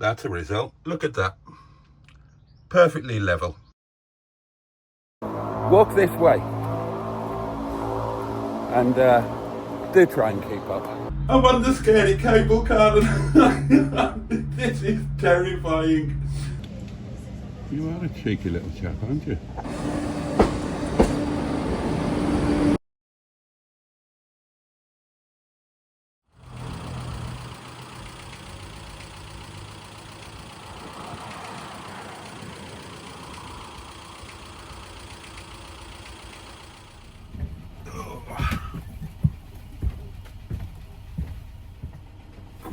That's a result. Look at that. Perfectly level. Walk this way. And do try and keep up. I'm on the scary cable car and this is terrifying. You are a cheeky little chap, aren't you?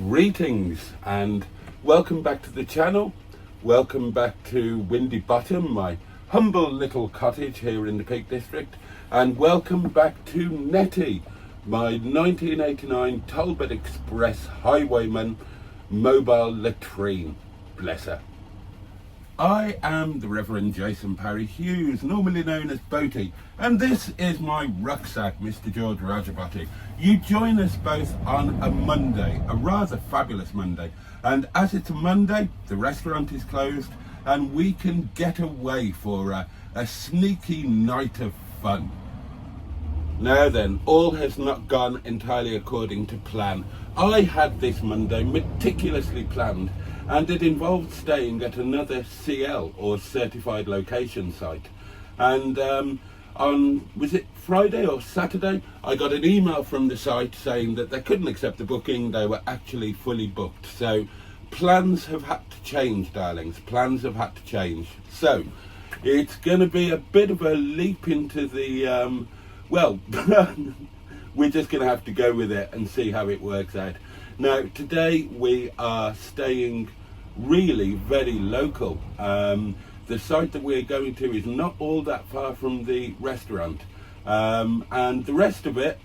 Greetings and welcome back to the channel. Welcome back to Windy Bottom, my humble little cottage here in the Peak District, and welcome back to Netty, my 1989 Talbot Express Highwayman mobile latrine. Bless her. I am the Reverend Jason Parry Hughes, normally known as Boaty, and this is my rucksack, Mr. George Rajabati. You join us both on a Monday, a rather fabulous Monday, and as it's a Monday, the restaurant is closed and we can get away for a sneaky night of fun. Now then, all has not gone entirely according to plan. I had this Monday meticulously planned, and it involved staying at another CL or certified location site. And on, was it Friday or Saturday, I got an email from the site saying that they couldn't accept the booking, they were actually fully booked. So plans have had to change, darlings, plans have had to change. So it's going to be a bit of a leap into the, well, we're just going to have to go with it and see how it works out. Now, today we are staying really very local. The site that we're going to is not all that far from the restaurant. And the rest of it,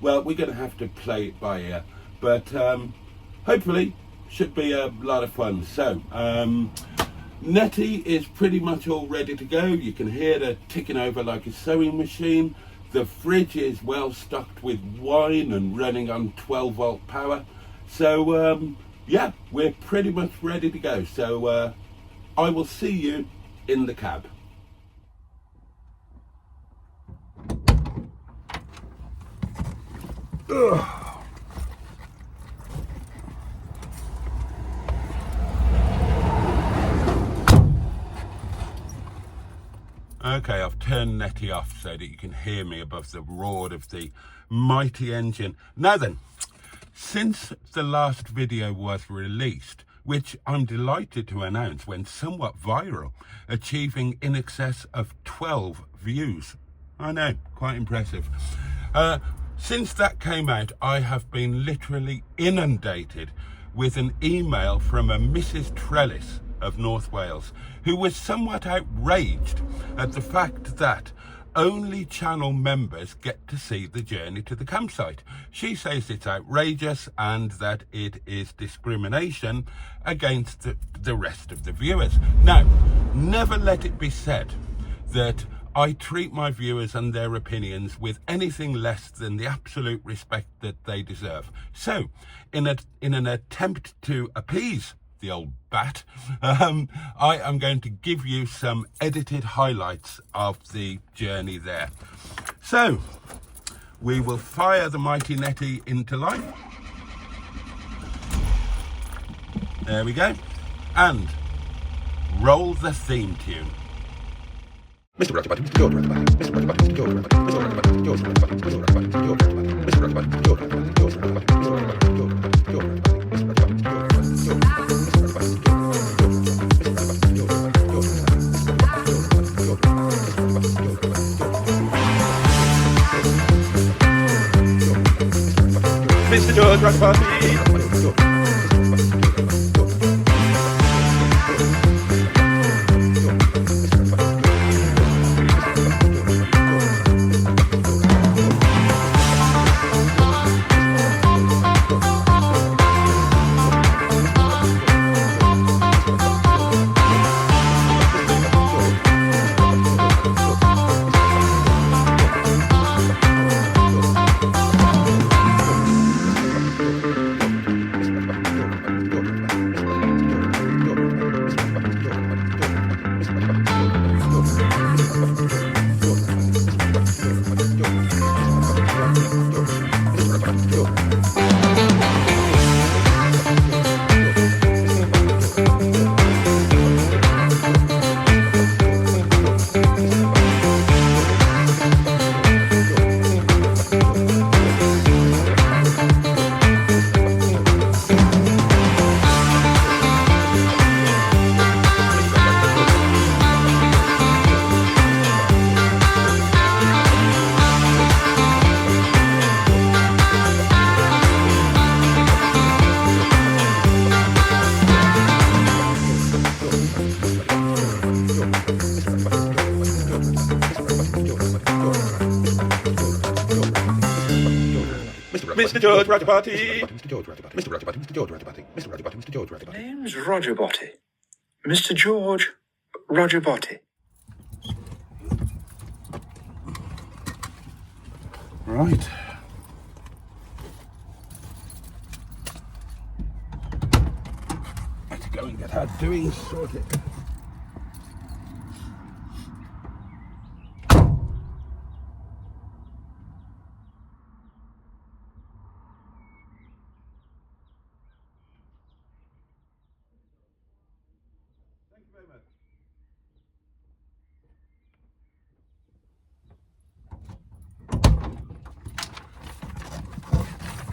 well, we're going to have to play it by ear. But hopefully, should be a lot of fun. So, Netty is pretty much all ready to go. You can hear her ticking over like a sewing machine. The fridge is well stocked with wine and running on 12-volt power. So, yeah, we're pretty much ready to go. So, I will see you in the cab. Ugh. Okay, I've turned Netty off so that you can hear me above the roar of the mighty engine. Now then, since the last video was released, which I'm delighted to announce went somewhat viral, achieving in excess of 12 views. I know, quite impressive. Since that came out, I have been literally inundated with an email from a Mrs. Trellis of North Wales, who was somewhat outraged at the fact that only channel members get to see the journey to the campsite. She says it's outrageous and that it is discrimination against the rest of the viewers. Now, never let it be said that I treat my viewers and their opinions with anything less than the absolute respect that they deserve. So, in an attempt to appease the old bat, I am going to give you some edited highlights of the journey there. So, we will fire the mighty Netty into life. There we go. And roll the theme tune. Mr. Rajabati, Mr. George Rajabati, Mr. Rajabati, Mr. George Rajabati, Mr. Rajabati, George Rajabati, Mr. Rajabati, George Rajabati, Mr. Rajabati, George Rajabati, George Rajabati, Mr. Rajabati, George Rajabati, George Rajabati, Mr. Rajabati, George Mr. George Rajabati. Mr. George Rajapati. Mr. George Rajapati. Mr. Rajapati. Mr. George Rajapati. Mr. Rajapati. Mr. George Rajapati. Name's Roger Boaty. Mr. George Roger Boaty. Right. Let's go and get our doings sorted.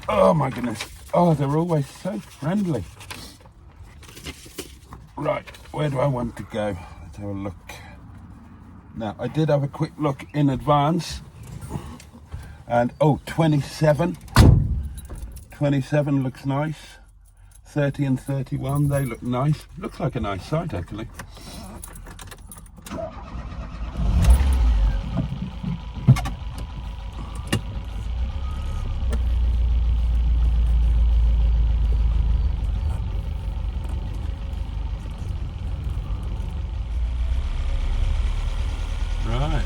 Oh my goodness. Oh, they're always so friendly. Right, where do I want to go? Let's have a look. Now, I did have a quick look in advance. And, 27. 27 looks nice. 30 and 31, they look nice. Looks like a nice site, actually. Right.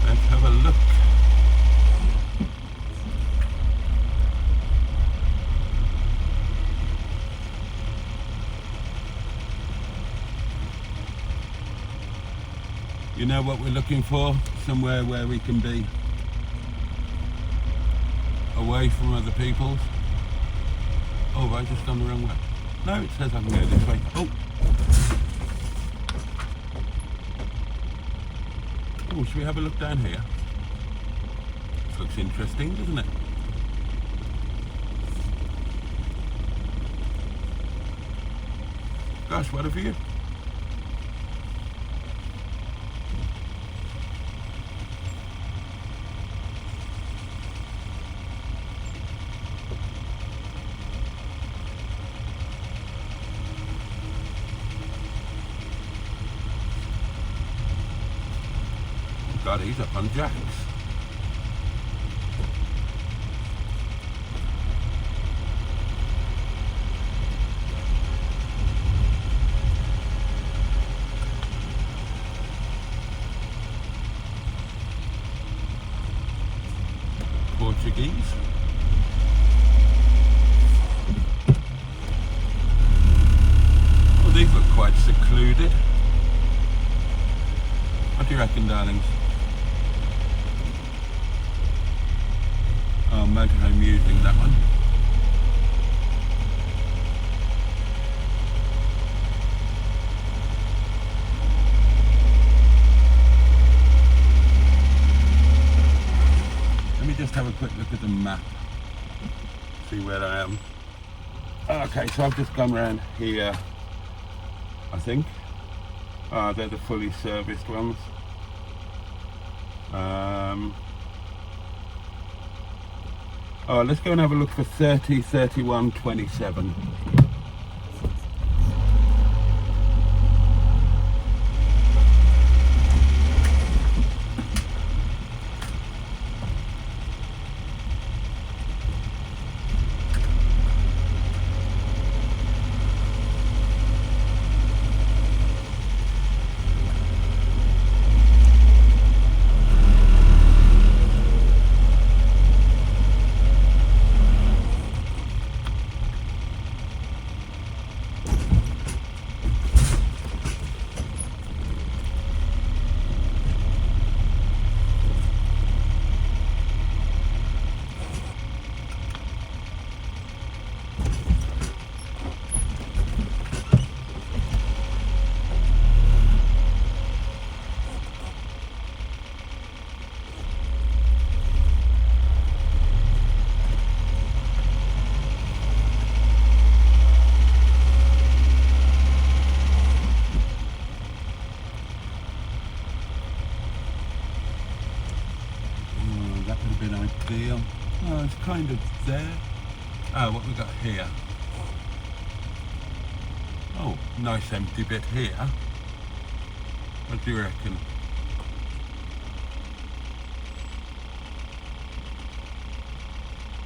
Let's have a look. You know what we're looking for? Somewhere where we can be away from other people. Oh, have I just gone the wrong way? No, it says I can go this way. Oh, should we have a look down here? This looks interesting, doesn't it? Gosh, what a view. God, he's up on jacks. Portuguese. Oh, these look quite secluded. What do you reckon, darlings? Oh, Motorhome using that one. Let me just have a quick look at the map, see where I am. Okay, so I've just come around here, I think. They're the fully serviced ones. Let's go and have a look for 30, 31, 27. Ideal. Oh, it's kind of there. Oh, what we got here? Oh, nice empty bit here. What do you reckon?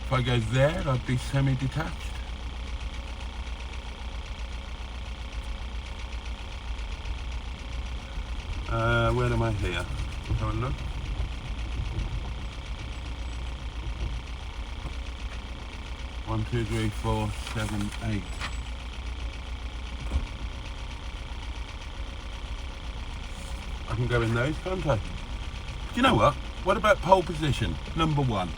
If I go there, I'd be semi-detached. Where am I here? Let's have a look. One, two, three, four, 7, 8. I can go in those, can't I? Do you know what? What about pole position? Number 1.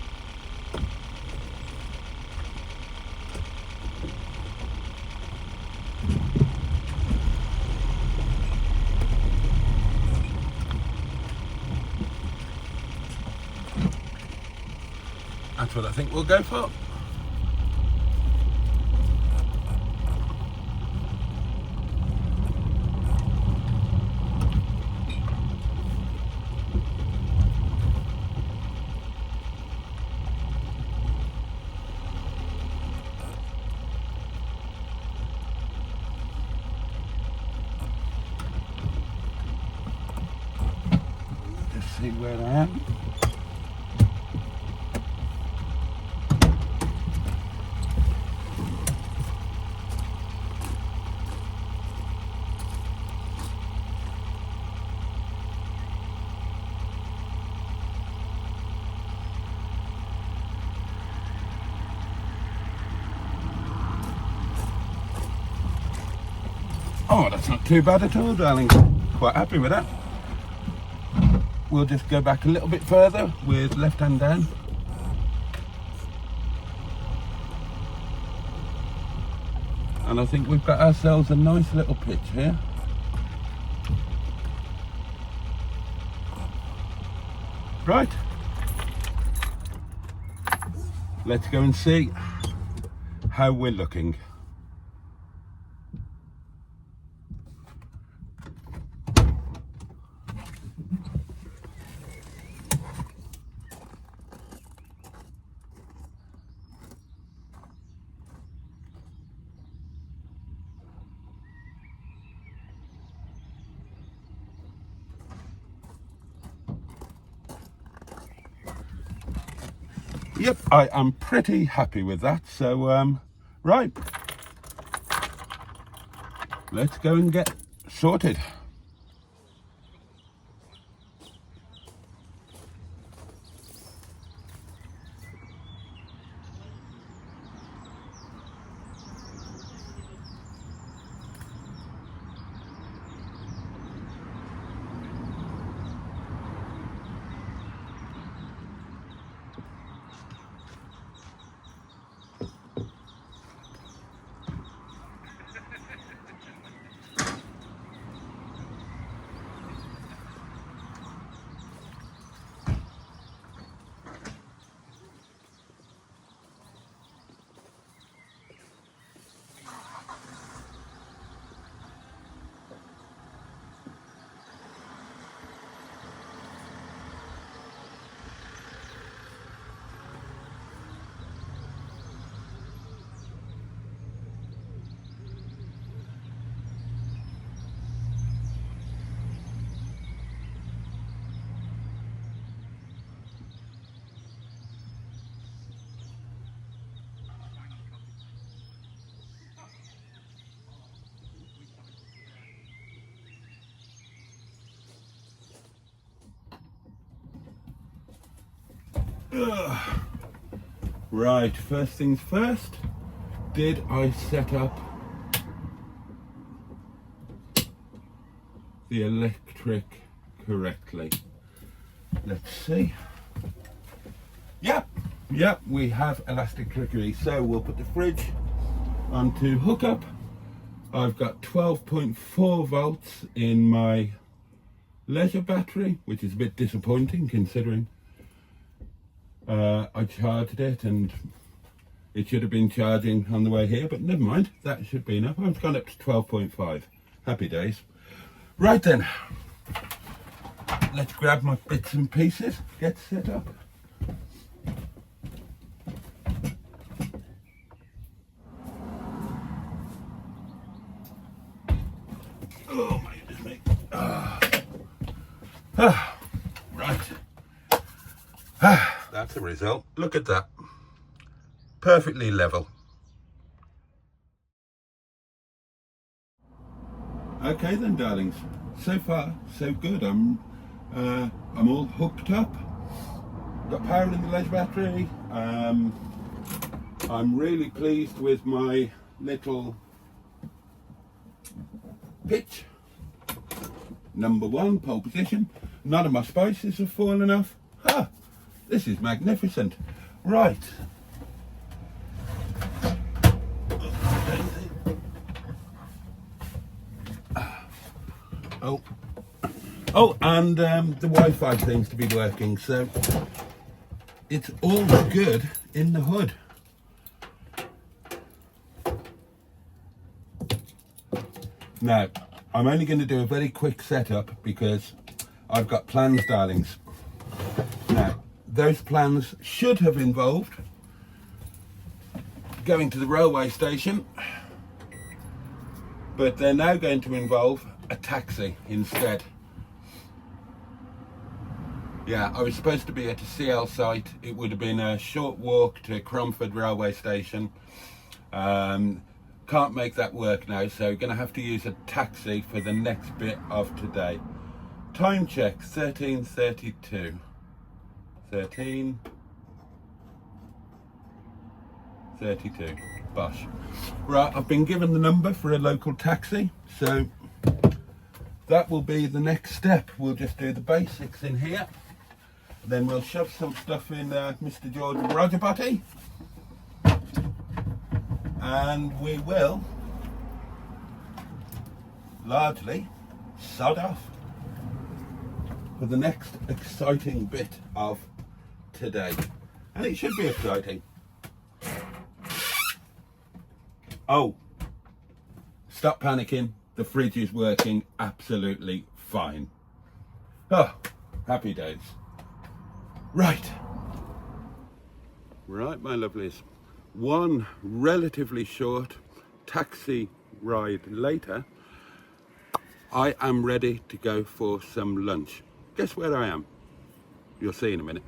That's what I think we'll go for. Just see where I am. Oh, that's not too bad at all, darling. Quite happy with that. We'll just go back a little bit further with left hand down. And I think we've got ourselves a nice little pitch here. Right. Let's go and see how we're looking. Yep, I am pretty happy with that. So, right, let's go and get sorted. Ugh. Right, first things first, did I set up the electric correctly? Let's see. Yep, we have elastic trickery. So we'll put the fridge onto hookup. I've got 12.4 volts in my leisure battery, which is a bit disappointing considering I charged it and it should have been charging on the way here, but never mind, that should be enough. I've gone up to 12.5. Happy days. Right then, let's grab my bits and pieces, get set up. Oh my goodness me. Right. That's the result. Look at that. perfectly level. Okay then, darlings. So far, so good. I'm all hooked up. Got power in the ledge battery. I'm really pleased with my little pitch. Number 1, pole position. None of my spices have fallen off. Ha! This is magnificent. Right. Oh, and the Wi-Fi seems to be working, so it's all good in the hood. Now, I'm only going to do a very quick setup because I've got plans, darlings. Now, those plans should have involved going to the railway station, but they're now going to involve a taxi instead. Yeah, I was supposed to be at a CL site. It would have been a short walk to Cromford railway station. Can't make that work now, so going to have to use a taxi for the next bit of today. Time check, 13:32. 13:32. Bosh. Right, I've been given the number for a local taxi, so that will be the next step. We'll just do the basics in here. Then we'll shove some stuff in Mr. George Roger Boaty, and we will largely sod off for the next exciting bit of today. And it should be exciting. Oh, stop panicking. The fridge is working absolutely fine. Oh, happy days. Right, my lovelies. One relatively short taxi ride later, I am ready to go for some lunch. Guess where I am? You'll see in a minute.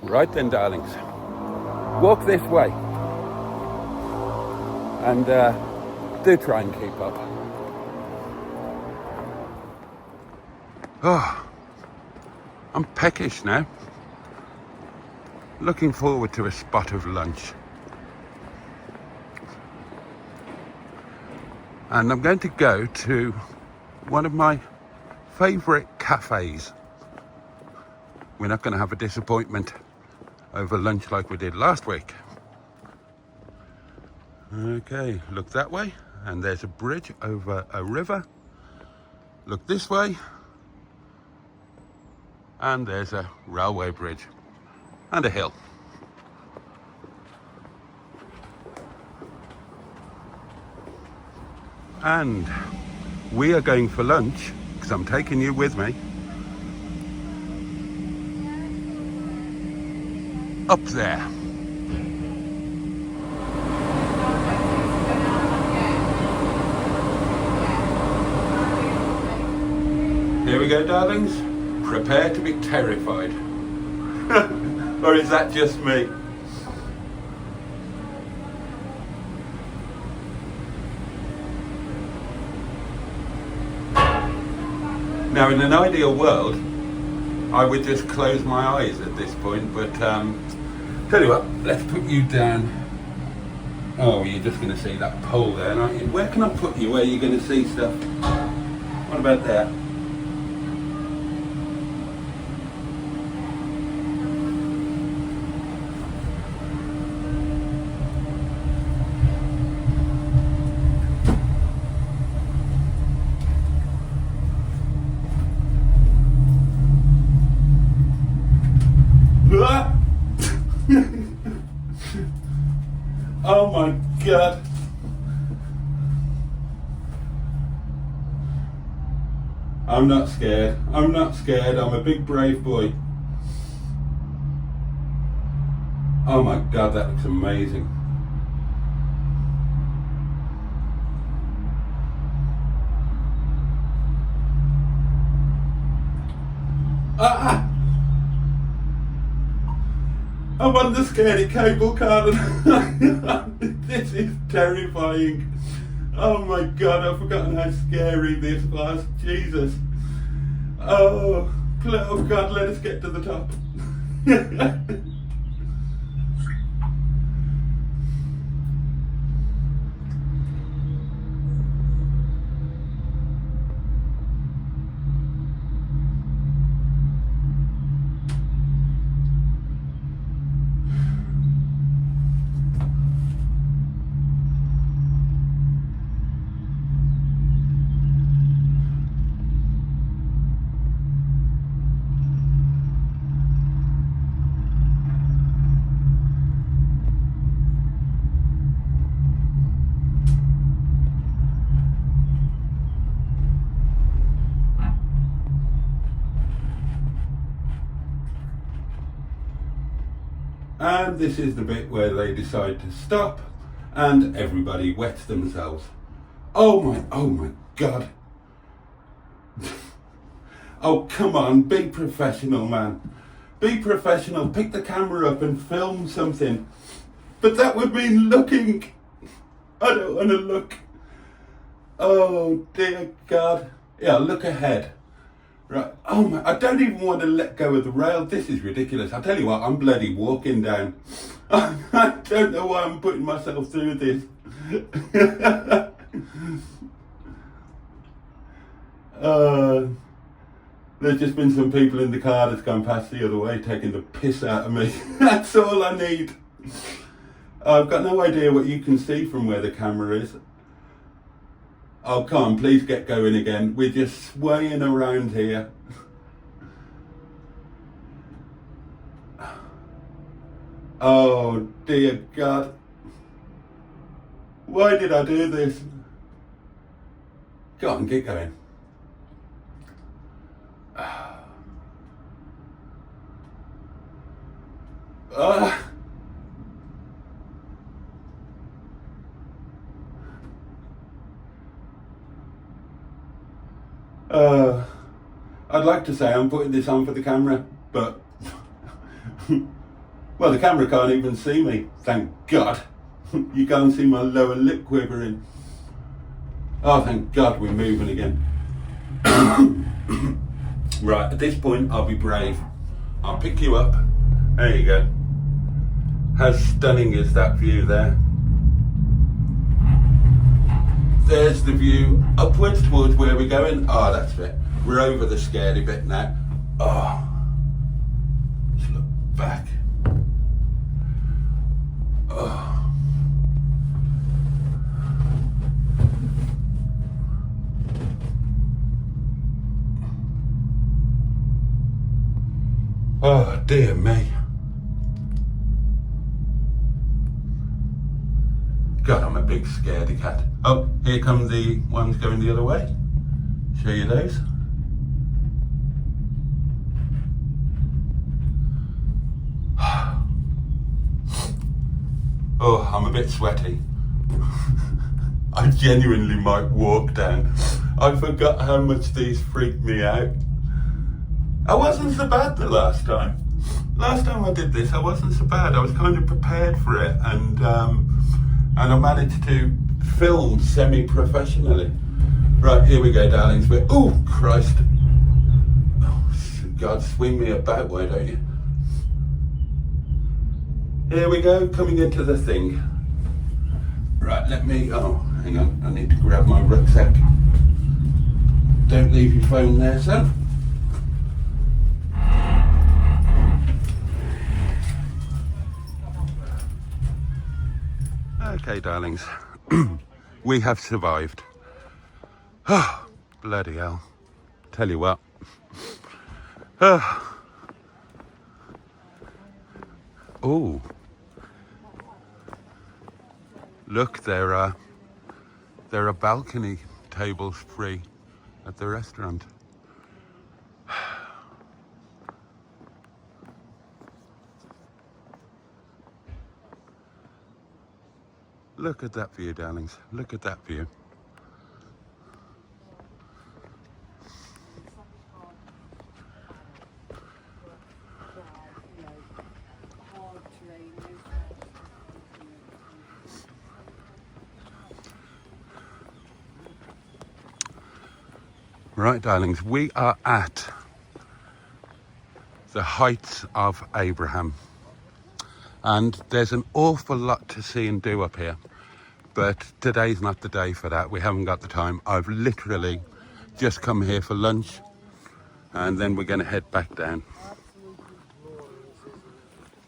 Right then, darlings. Walk this way. And do try and keep up. Oh, I'm peckish now. Looking forward to a spot of lunch. And I'm going to go to one of my favourite cafes. We're not going to have a disappointment over lunch like we did last week. Okay, look that way, and there's a bridge over a river. Look this way, and there's a railway bridge and a hill. And we are going for lunch, because I'm taking you with me, up there. Here we go, darlings. Prepare to be terrified. Or is that just me? Now, in an ideal world, I would just close my eyes at this point, but tell you what, let's put you down. Oh, you're just going to see that pole there, aren't you? Where can I put you where you're going to see stuff? What about there? Oh my God. I'm not scared. I'm not scared. I'm a big brave boy. Oh my God, that looks amazing. Oh I'm on the scaredy cable car and this is terrifying. Oh my god, I've forgotten how scary this was. Jesus. Oh god, let us get to the top. And this is the bit where they decide to stop and everybody wets themselves. Oh my god. Oh, come on, be professional, man. Be professional, pick the camera up and film something. But that would mean looking. I don't want to look. Oh dear God. Yeah, look ahead. Right. Oh my, I don't even want to let go of the rail. This is ridiculous. I'll tell you what, I'm bloody walking down. I don't know why I'm putting myself through this. There's just been some people in the car that's gone past the other way taking the piss out of me. That's all I need. I've got no idea what you can see from where the camera is. Oh, come on, please get going again. We're just swaying around here. Oh, dear God. Why did I do this? Go on, get going. I'd like to say I'm putting this on for the camera, but well, the camera can't even see me, thank God. You can't see my lower lip quivering. Oh, thank God we're moving again. Right, at this point I'll be brave. I'll pick you up. There you go. How stunning is that view there? There's the view upwards towards where we're going. Oh, that's it. We're over the scary bit now. Oh, let's look back. Oh. Oh, dear me. God, I'm a big scaredy cat. Oh, here come the ones going the other way. Show you those. Oh, I'm a bit sweaty. I genuinely might walk down. I forgot how much these freaked me out. I wasn't so bad the last time. Last time I did this, I wasn't so bad. I was kind of prepared for it, and I managed to film semi-professionally. Right, here we go, darlings. Oh, Christ. Oh, God, swing me about, why don't you? Here we go, coming into the thing. Right, let me, oh, hang on, I need to grab my rucksack. Don't leave your phone there, son. Okay, darlings, we have survived. Oh, bloody hell. Tell you what. Oh. Look, there are balcony tables free at the restaurant. Look at that view, darlings. Look at that view. Right, darlings, we are at the heights of Abraham, and there's an awful lot to see and do up here, but today's not the day for that. We haven't got the time. I've literally just come here for lunch, and then we're going to head back down,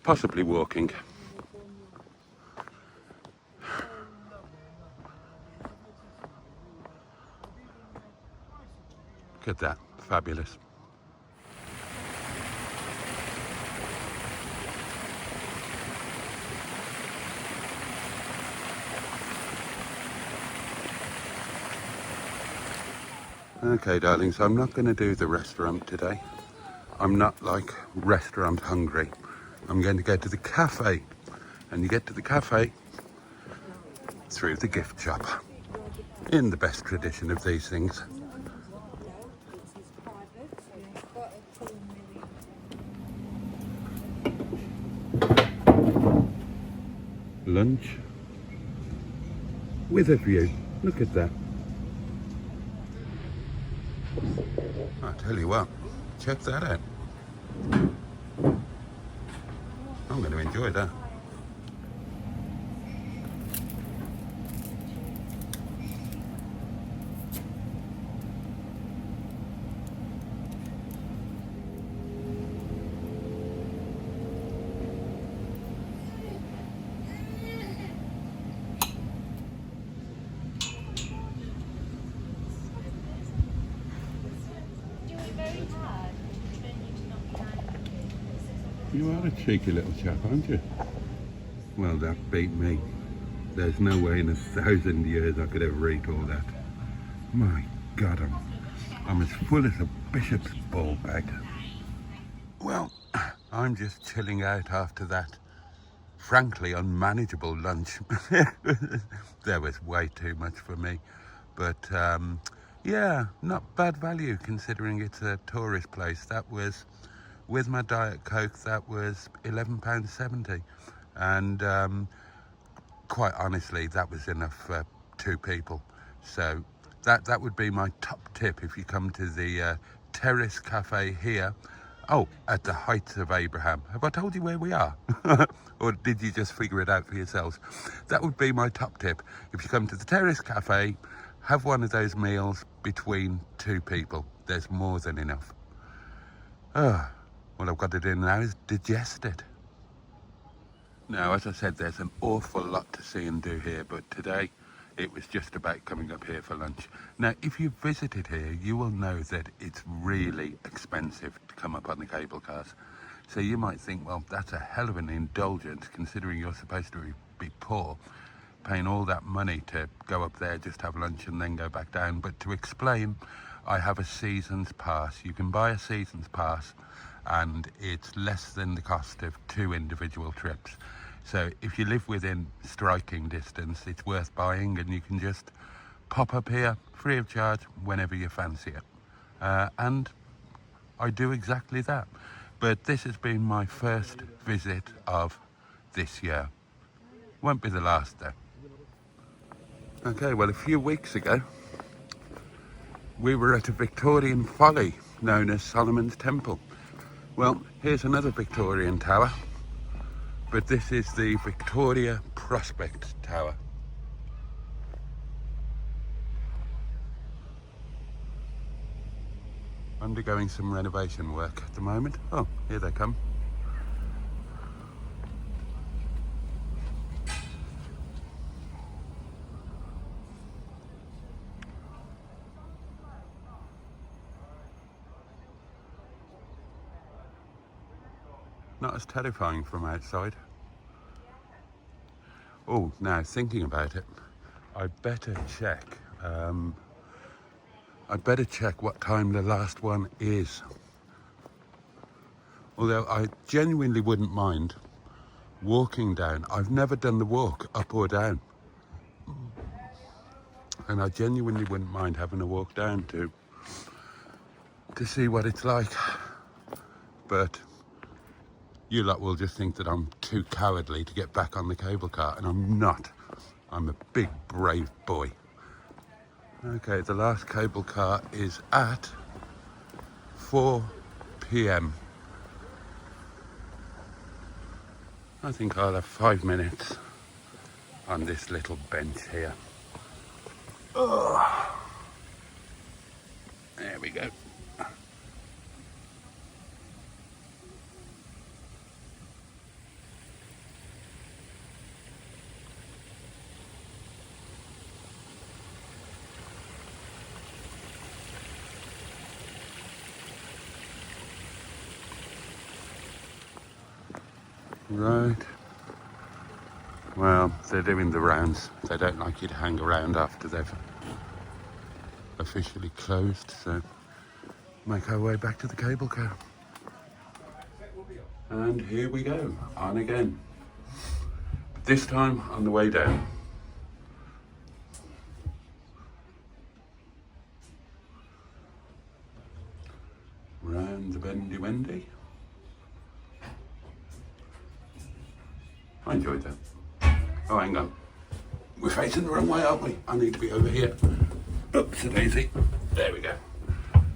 possibly walking. Look at that, fabulous. Okay, darling, so I'm not going to do the restaurant today. I'm not like restaurant hungry. I'm going to go to the cafe, and you get to the cafe through the gift shop, in the best tradition of these things. Lunch with a view. Look at that. I tell you what, check that out. I'm going to enjoy that. You are a cheeky little chap, aren't you? Well, that beat me. There's no way in 1,000 years I could ever eat all that. My God, I'm as full as a bishop's ball bag. Well, I'm just chilling out after that frankly unmanageable lunch. There was way too much for me. But yeah, not bad value considering it's a tourist place. That was, with my Diet Coke, that was £11.70. And quite honestly, that was enough for 2 people. So that would be my top tip if you come to the Terrace Cafe here. Oh, at the heights of Abraham. Have I told you where we are? Or did you just figure it out for yourselves? That would be my top tip. If you come to the Terrace Cafe, have one of those meals between 2 people. There's more than enough. All I've got to do now is digest it. Now, as I said, there's an awful lot to see and do here, but today it was just about coming up here for lunch. Now, if you've visited here, you will know that it's really expensive to come up on the cable cars. So you might think, well, that's a hell of an indulgence considering you're supposed to be poor, paying all that money to go up there, just have lunch and then go back down. But to explain, I have a season's pass. You can buy a season's pass and it's less than the cost of 2 individual trips. So if you live within striking distance, it's worth buying, and you can just pop up here free of charge whenever you fancy it. And I do exactly that. But this has been my first visit of this year. Won't be the last though. Okay, well, a few weeks ago, we were at a Victorian folly known as Solomon's Temple. Well, here's another Victorian tower, but this is the Victoria Prospect Tower. Undergoing some renovation work at the moment. Oh, here they come. Not as terrifying from outside. Oh, now thinking about it, I'd better check. I'd better check what time the last one is. Although I genuinely wouldn't mind walking down. I've never done the walk up or down. And I genuinely wouldn't mind having a walk down to see what it's like. But you lot will just think that I'm too cowardly to get back on the cable car, and I'm not. I'm a big, brave boy. Okay, the last cable car is at 4 p.m. I think I'll have 5 minutes on this little bench here. Oh, there we go. Right. Well, they're doing the rounds. They don't like you to hang around after they've officially closed, so make our way back to the cable car. And here we go, on again. This time on the way down. Round the bendy wendy. I enjoyed that. Oh, hang on. We're facing the wrong way, aren't we? I need to be over here. Oops, a daisy. There we go.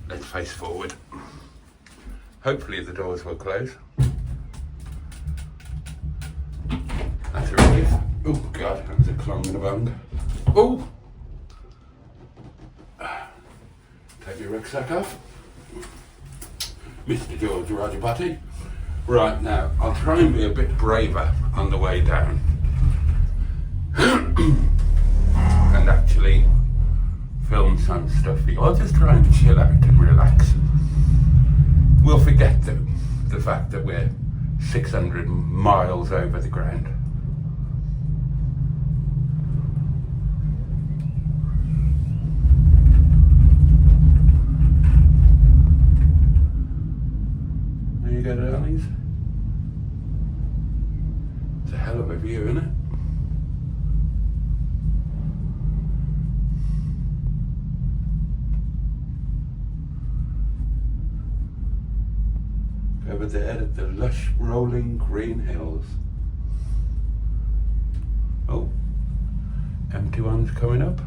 Let's face forward. Hopefully the doors will close. That's a relief. Oh, God, that was a clong and a bung. Oh! Take your rucksack off. Mr. George Roger Boaty. Right, now, I'll try and be a bit braver on the way down. And actually film some stuff for you. I'll just try and chill out and relax. We'll forget the fact that we're 600 miles over the ground. There you go, darlings. It's a hell of a view, isn't it? Over there at the lush rolling green hills. Oh, empty ones coming up.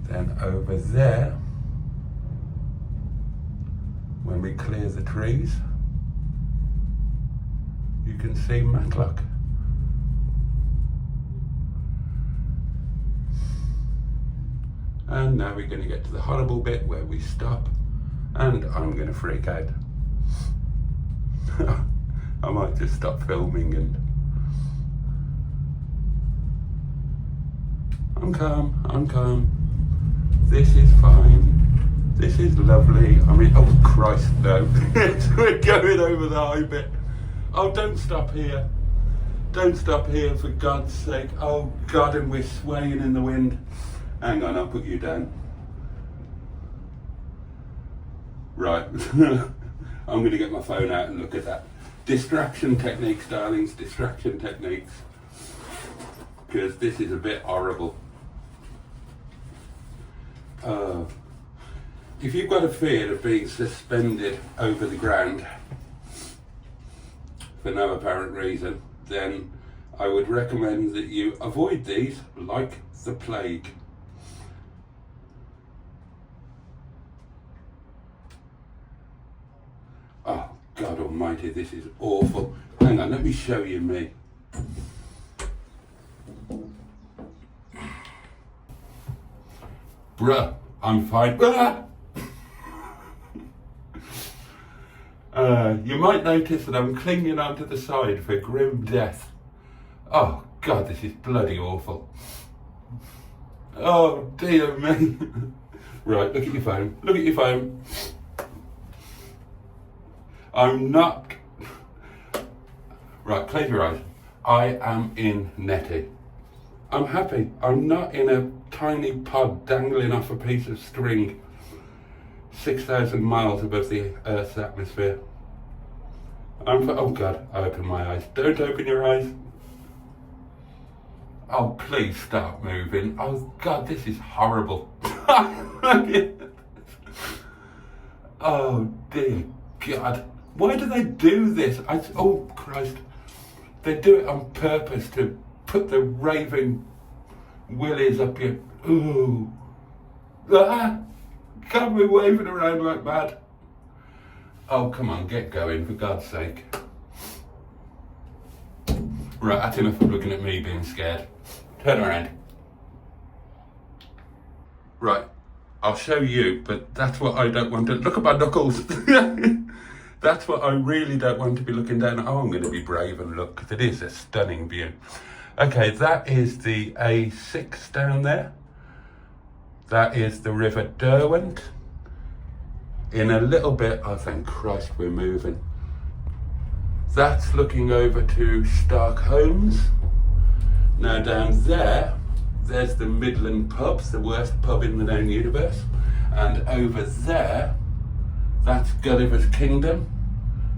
Then over there, when we clear the trees, you can see Matlock. And now we're going to get to the horrible bit where we stop. And I'm going to freak out. I might just stop filming and... I'm calm. This is fine. This is lovely. I mean, oh Christ, no. We're going over the high bit. Oh, don't stop here. Don't stop here, for God's sake. Oh God, and we're swaying in the wind. Hang on, I'll put you down. Right, I'm going to get my phone out and look at that. Distraction techniques, darlings, distraction techniques. Because this is a bit horrible. If you've got a fear of being suspended over the ground for no apparent reason, then I would recommend that you avoid these like the plague. Oh, God almighty, this is awful. Hang on, let me show you me. Bruh, I'm fine. You might notice that I'm clinging onto the side for grim death. Oh, God, this is bloody awful. Oh, dear me. Right, look at your phone. Look at your phone. I'm not... Right, close your eyes. I am in Netty. I'm happy. I'm not in a tiny pod dangling off a piece of string 6,000 miles above the Earth's atmosphere. Oh God, I open my eyes. Don't open your eyes. Oh, please stop moving. Oh God, this is horrible. Oh dear God. Why do they do this? Oh Christ. They do it on purpose to put the raving willies up your... Ooh. Ah! Can't be waving around like mad. Oh, come on, get going, for God's sake. Right, that's enough of looking at me being scared. Turn around. Right, I'll show you, but that's what I don't want to... Look at my knuckles. That's what I really don't want to be looking down at. Oh, I'm going to be brave and look, because it is a stunning view. Okay, that is the A6 down there. That is the River Derwent. In a little bit, oh thank Christ we're moving. That's looking over to Starkholmes. Now down there, there's the Midland pubs, the worst pub in the known universe. And over there, that's Gulliver's Kingdom.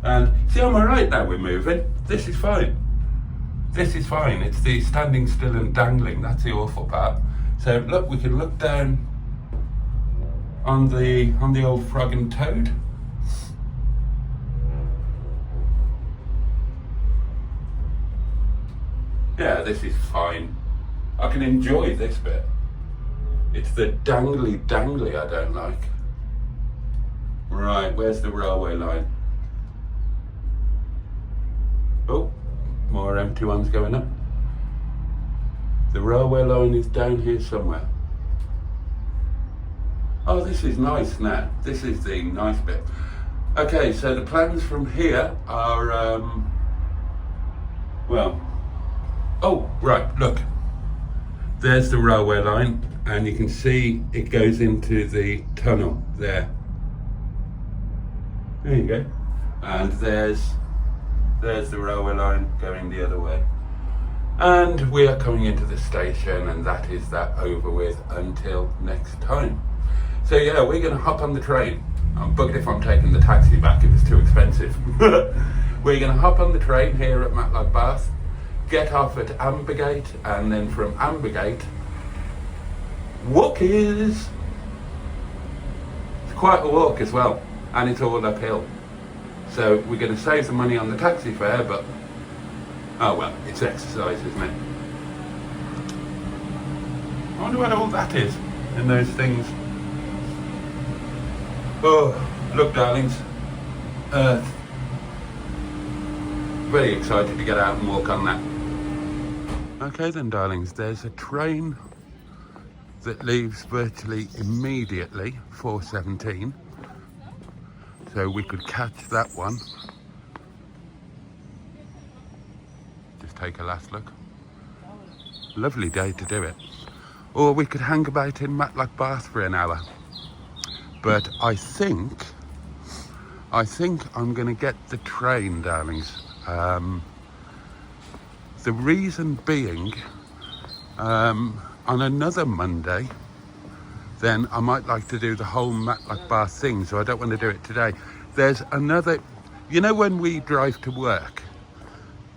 And see, am I right now we're moving? This is fine. This is fine. It's the standing still and dangling, that's the awful part. So look, we can look down on the old Frog and Toad. Yeah, this is fine. I can enjoy this bit. It's the dangly I don't like. Right, where's the railway line? Oh, more empty ones going up. The railway line is down here somewhere. Oh, this is nice now. This is the nice bit. Okay, so the plans from here are, well, oh, right, look. There's the railway line, and you can see it goes into the tunnel there. There you go. And there's the railway line going the other way. And we are coming into the station, and that is that over with until next time. So yeah, we're going to hop on the train. I'm bugged if I'm taking the taxi back if it's too expensive. We're going to hop on the train here at Matlock Bath, get off at Ambergate, and then from Ambergate, walkies. It's quite a walk as well, and it's all uphill. So we're going to save the money on the taxi fare, but oh well, it's exercise, isn't it? I wonder what all that is in those things. Oh, look darlings, Earth. Very excited to get out and walk on that. Okay then darlings, there's a train that leaves virtually immediately, 4:17. So we could catch that one. Just take a last look. Lovely day to do it. Or we could hang about in Matlock Bath for an hour. But I think I'm gonna get the train, darlings. The reason being, on another Monday, then I might like to do the whole Matlock Bath thing, so I don't want to do it today. There's another, you know when we drive to work,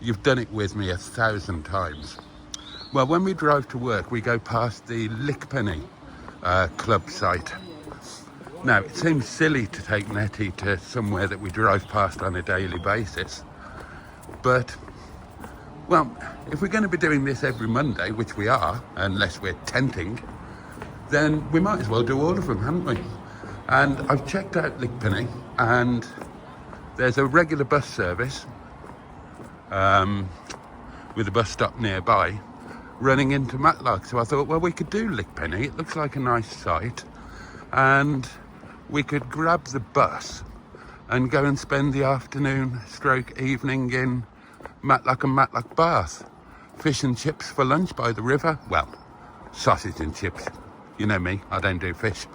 you've done it with me 1,000 times. Well, when we drive to work, we go past the Lickpenny club site. Now, it seems silly to take Netty to somewhere that we drive past on a daily basis, but, well, if we're going to be doing this every Monday, which we are, unless we're tenting, then we might as well do all of them, haven't we? And I've checked out Lickpenny, and there's a regular bus service with a bus stop nearby running into Matlock. So I thought, well, we could do Lickpenny. It looks like a nice site, and we could grab the bus and go and spend the afternoon stroke evening in Matlock and Matlock Bath. Fish and chips for lunch by the river. Well, sausage and chips. You know me, I don't do fish.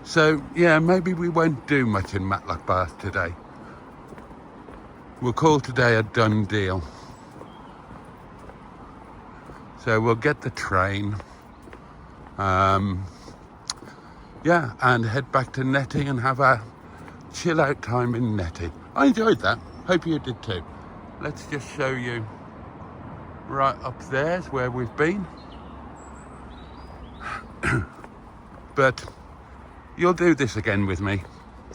So, yeah, maybe we won't do much in Matlock Bath today. We'll call today a done deal. So we'll get the train. Yeah, and head back to Netty and have a chill out time in Netty. I enjoyed that. Hope you did too. Let's just show you right up there's where we've been. But you'll do this again with me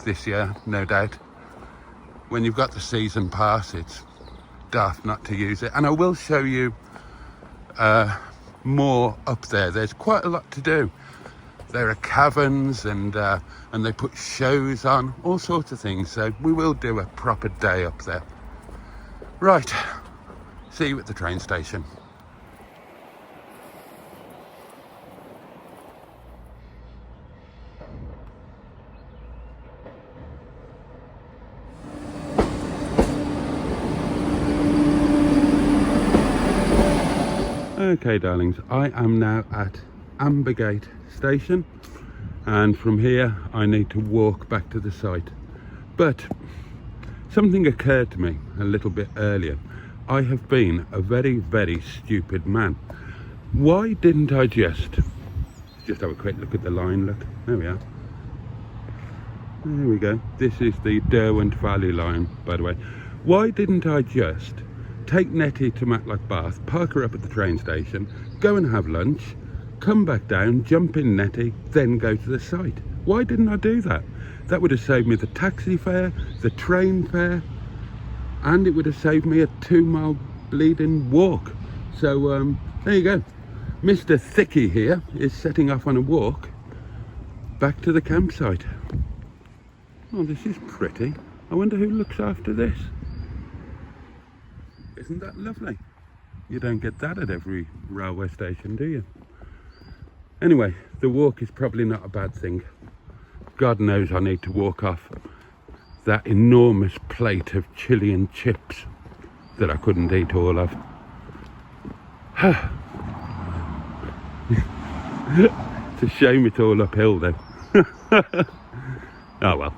this year, no doubt. When you've got the season pass, it's daft not to use it. And I will show you more up there. There's quite a lot to do. There are caverns and they put shows on, all sorts of things. So we will do a proper day up there. Right, see you at the train station. Okay, darlings, I am now at Ambergate station, and from here I need to walk back to the site. But something occurred to me a little bit earlier. I have been a very, very stupid man. Why didn't I just have a quick look at the line? Look, there we are. There we go. This is the Derwent Valley line, by the way. Why didn't I just take Netty to Matlock Bath, park her up at the train station, go and have lunch, come back down, jump in Netty, then go to the site? Why didn't I do that? That would have saved me the taxi fare, the train fare, and it would have saved me a 2-mile bleeding walk. So there you go. Mr. Thickie here is setting off on a walk back to the campsite. Oh, this is pretty. I wonder who looks after this. Isn't that lovely? You don't get that at every railway station, do you? Anyway, the walk is probably not a bad thing. God knows I need to walk off that enormous plate of chili and chips that I couldn't eat all of. It's a shame it's all uphill then. Oh well,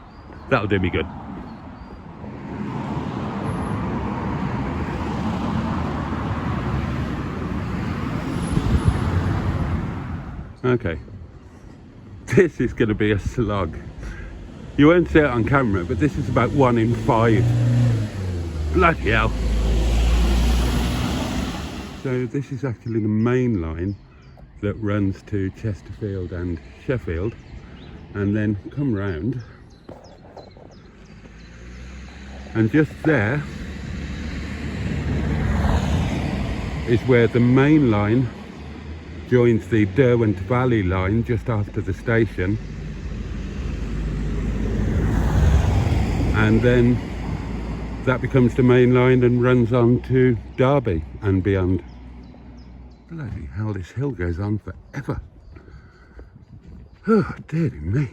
that'll do me good. Okay, this is going to be a slog. You won't see it on camera, but this is about 1 in 5. Bloody hell. So this is actually the main line that runs to Chesterfield and Sheffield, and then come round, and just there is where the main line joins the Derwent Valley line just after the station, and then that becomes the main line and runs on to Derby and beyond. Bloody hell, this hill goes on forever. Oh, dear me.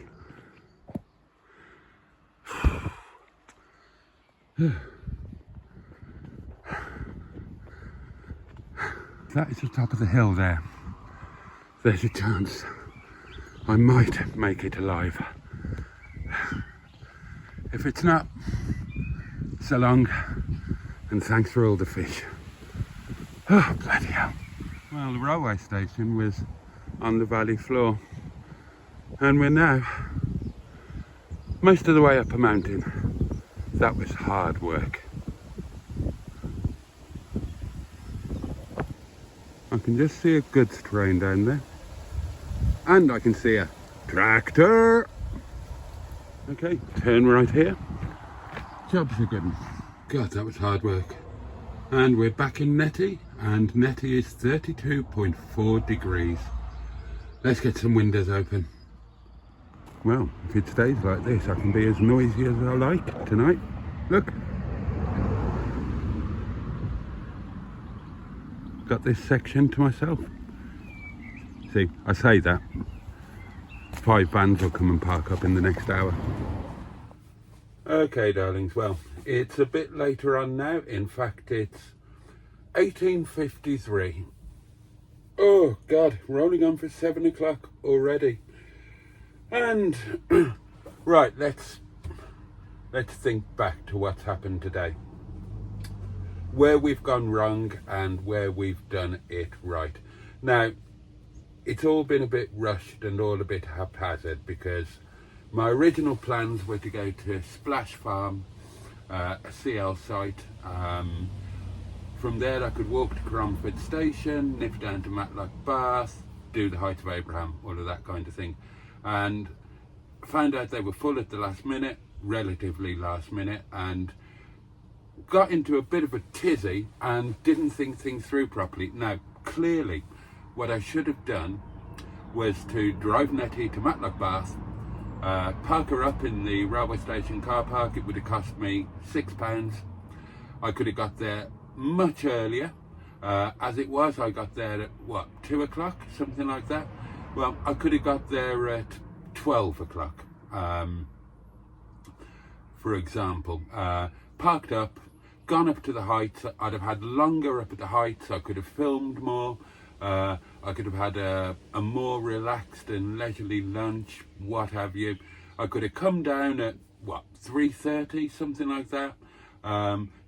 That is the top of the hill there. There's a chance I might make it alive. If it's not, so long, and thanks for all the fish. Oh, bloody hell. Well, the railway station was on the valley floor, and we're now most of the way up a mountain. That was hard work. I can just see a goods train down there, and I can see a tractor. Okay, turn right here. Job's a good one. God, that was hard work. And we're back in Netty, and Netty is 32.4 degrees. Let's get some windows open. Well, if it stays like this, I can be as noisy as I like tonight. Look. Got this section to myself. See, I say that. 5 vans will come and park up in the next hour. Okay, darlings, well, it's a bit later on now. In fact, it's 18:53. Oh, God, rolling on for 7 o'clock already. And, right, let's think back to what's happened today. Where we've gone wrong and where we've done it right. Now, it's all been a bit rushed and all a bit haphazard, because my original plans were to go to Splash Farm, a CL site. From there I could walk to Cromford Station, nip down to Matlock Bath, do the Height of Abraham, all of that kind of thing. And found out they were full at the last minute, relatively last minute, and got into a bit of a tizzy and didn't think things through properly. Now, clearly, what I should have done was to drive Netty to Matlock Bath, park her up in the railway station car park. It would have cost me £6. I could have got there much earlier. As it was, I got there at, 2 o'clock, something like that. Well, I could have got there at 12 o'clock, for example. Parked up, gone up to the heights. I'd have had longer up at the heights. I could have filmed more. I could have had a more relaxed and leisurely lunch, what have you. I could have come down at 3:30, something like that.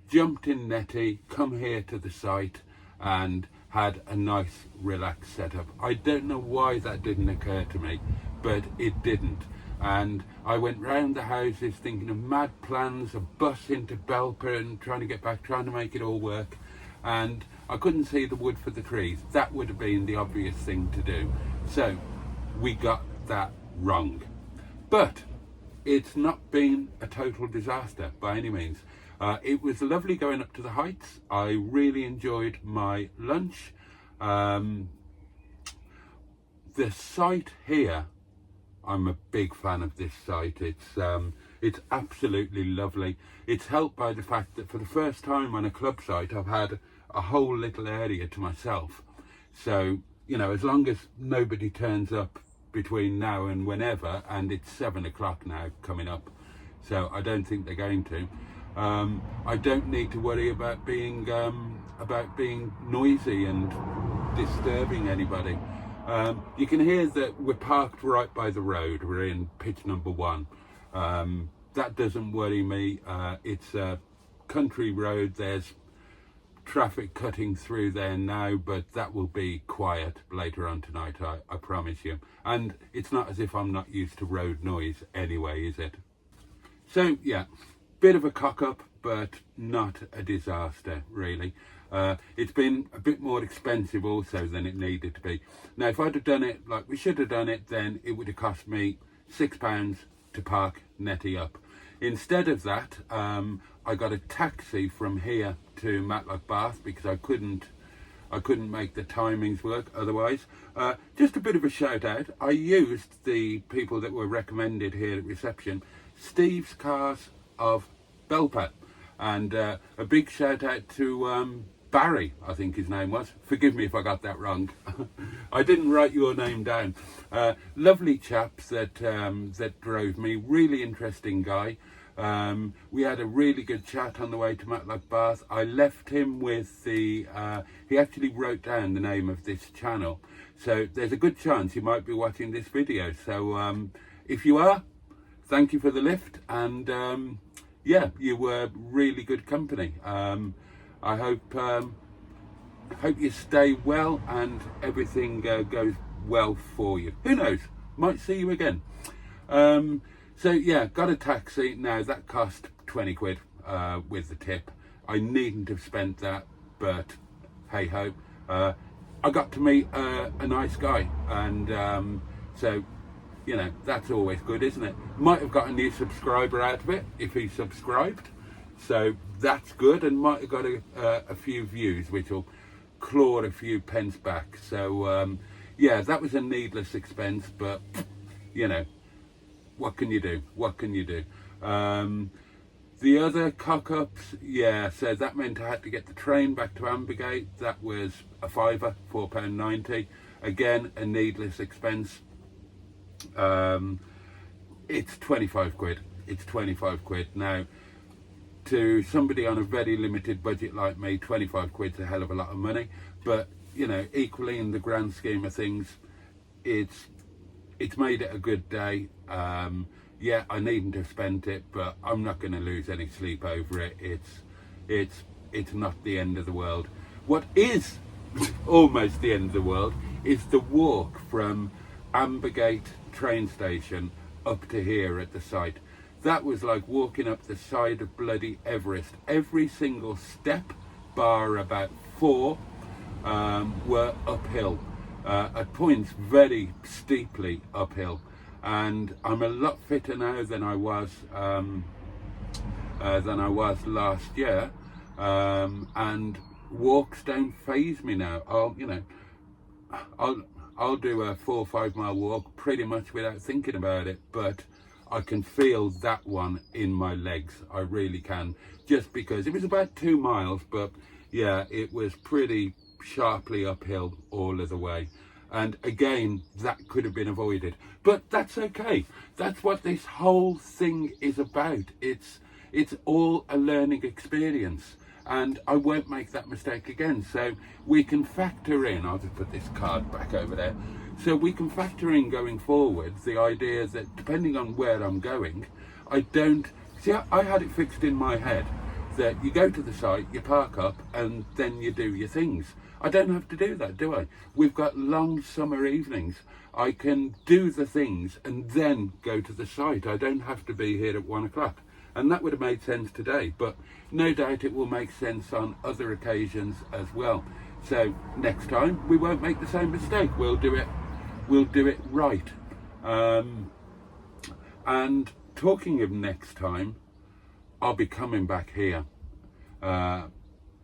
Jumped in Netty, come here to the site, and had a nice relaxed setup. I don't know why that didn't occur to me, but it didn't. And I went round the houses thinking of mad plans, a bus into Belper, trying to get back, trying to make it all work. And I couldn't see the wood for the trees. That would have been the obvious thing to do. So we got that wrong. But it's not been a total disaster by any means. It was lovely going up to the heights. I really enjoyed my lunch. The site here, I'm a big fan of this site. It's absolutely lovely. It's helped by the fact that for the first time on a club site, I've had a whole little area to myself. So, as long as nobody turns up between now and whenever, and it's 7 o'clock now coming up, so I don't think they're going to. I don't need to worry about being noisy and disturbing anybody. You can hear that we're parked right by the road. We're in pitch number 1. That doesn't worry me. It's a country road. There's traffic cutting through there now, but that will be quiet later on tonight, I promise you. And it's not as if I'm not used to road noise anyway, is it? So yeah, bit of a cock up, but not a disaster really. It's been a bit more expensive also than it needed to be. Now, if I'd have done it like we should have done it, then it would have cost me £6 to park Netty up. Instead of that, I got a taxi from here to Matlock Bath because I couldn't make the timings work otherwise. Just a bit of a shout out. I used the people that were recommended here at reception, Steve's Cars of Belper, and a big shout out to Barry, I think his name was. Forgive me if I got that wrong. I didn't write your name down. Lovely chaps that drove me. Really interesting guy. We had a really good chat on the way to Matlock Bath. I left him with he actually wrote down the name of this channel. So there's a good chance you might be watching this video. So if you are, thank you for the lift. And yeah, you were really good company. I hope you stay well and everything goes well for you. Who knows? Might see you again. So yeah, got a taxi. Now that cost 20 quid with the tip. I needn't have spent that, but hey ho. I got to meet a nice guy, and so that's always good, isn't it? Might have got a new subscriber out of it if he subscribed, so that's good, and might have got a few views which will claw a few pence back. So yeah, that was a needless expense, but what can you do? What can you do? The other cock-ups, yeah, so that meant I had to get the train back to Ambergate. That was a fiver, £4.90. Again, a needless expense. It's 25 quid. It's 25 quid. Now, to somebody on a very limited budget like me, 25 quid's a hell of a lot of money. But, equally in the grand scheme of things, it's made it a good day. Yeah, I needn't have spent it, but I'm not going to lose any sleep over it. It's not the end of the world. What is almost the end of the world is the walk from Ambergate train station up to here at the site. That was like walking up the side of bloody Everest. Every single step, bar about 4, were uphill. At points very steeply uphill, and I'm a lot fitter now than I was last year, and walks don't faze me now. I'll do a 4 or 5 mile walk pretty much without thinking about it, but I can feel that one in my legs. I really can, just because it was about 2 miles, but yeah, it was pretty sharply uphill all of the way. And again, that could have been avoided, but that's okay. That's what this whole thing is about. It's all a learning experience, and I won't make that mistake again. So we can factor in, I'll just put this card back over there. So we can factor in going forward the idea that depending on where I'm going, I had it fixed in my head that you go to the site, you park up, and then you do your things. I don't have to do that, do I? We've got long summer evenings. I can do the things and then go to the site. I don't have to be here at 1 o'clock. And that would have made sense today, but no doubt it will make sense on other occasions as well. So next time we won't make the same mistake. We'll do it right. And talking of next time, I'll be coming back here.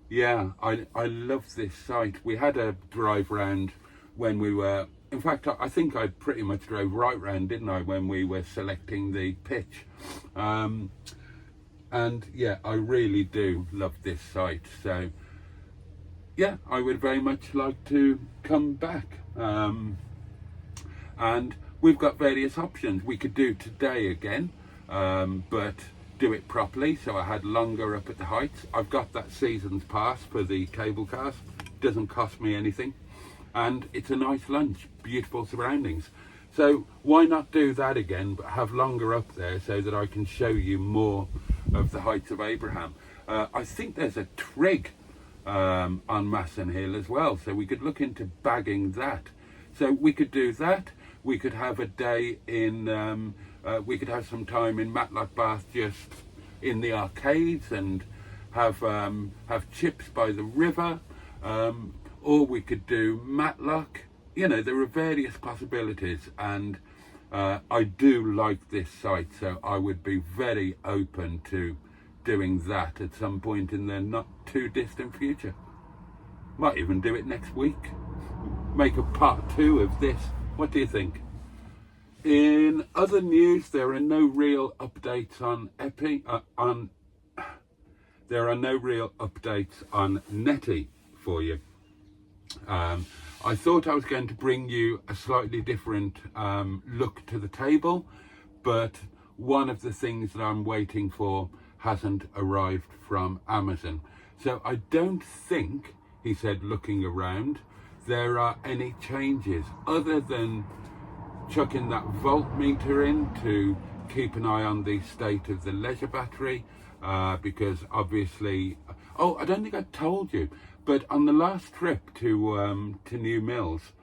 Yeah, I love this site. We had a drive round when we were, in fact, I think I pretty much drove right round, didn't I, when we were selecting the pitch. And yeah, I really do love this site. So yeah, I would very much like to come back. And we've got various options. We could do today again, but do it properly. So I had longer up at the heights. I've got that season's pass for the cable cars. Doesn't cost me anything. And it's a nice lunch, beautiful surroundings. So why not do that again, but have longer up there so that I can show you more of the heights of Abraham. I think there's a trig on Masson Hill as well, so we could look into bagging that. So we could do that. We could have a day in, we could have some time in Matlock Bath, just in the arcades, and have chips by the river, or we could do Matlock. You know, there are various possibilities, and I do like this site, so I would be very open to doing that at some point in the not too distant future. Might even do it next week. Make a part 2 of this. What do you think? In other news, there are no real updates on there are no real updates on Netty for you. I thought I was going to bring you a slightly different look to the table, but one of the things that I'm waiting for hasn't arrived from Amazon. So I don't think, he said, looking around, there are any changes other than chucking that voltmeter in to keep an eye on the state of the leisure battery, because obviously, oh, I don't think I told you, but on the last trip to New Mills,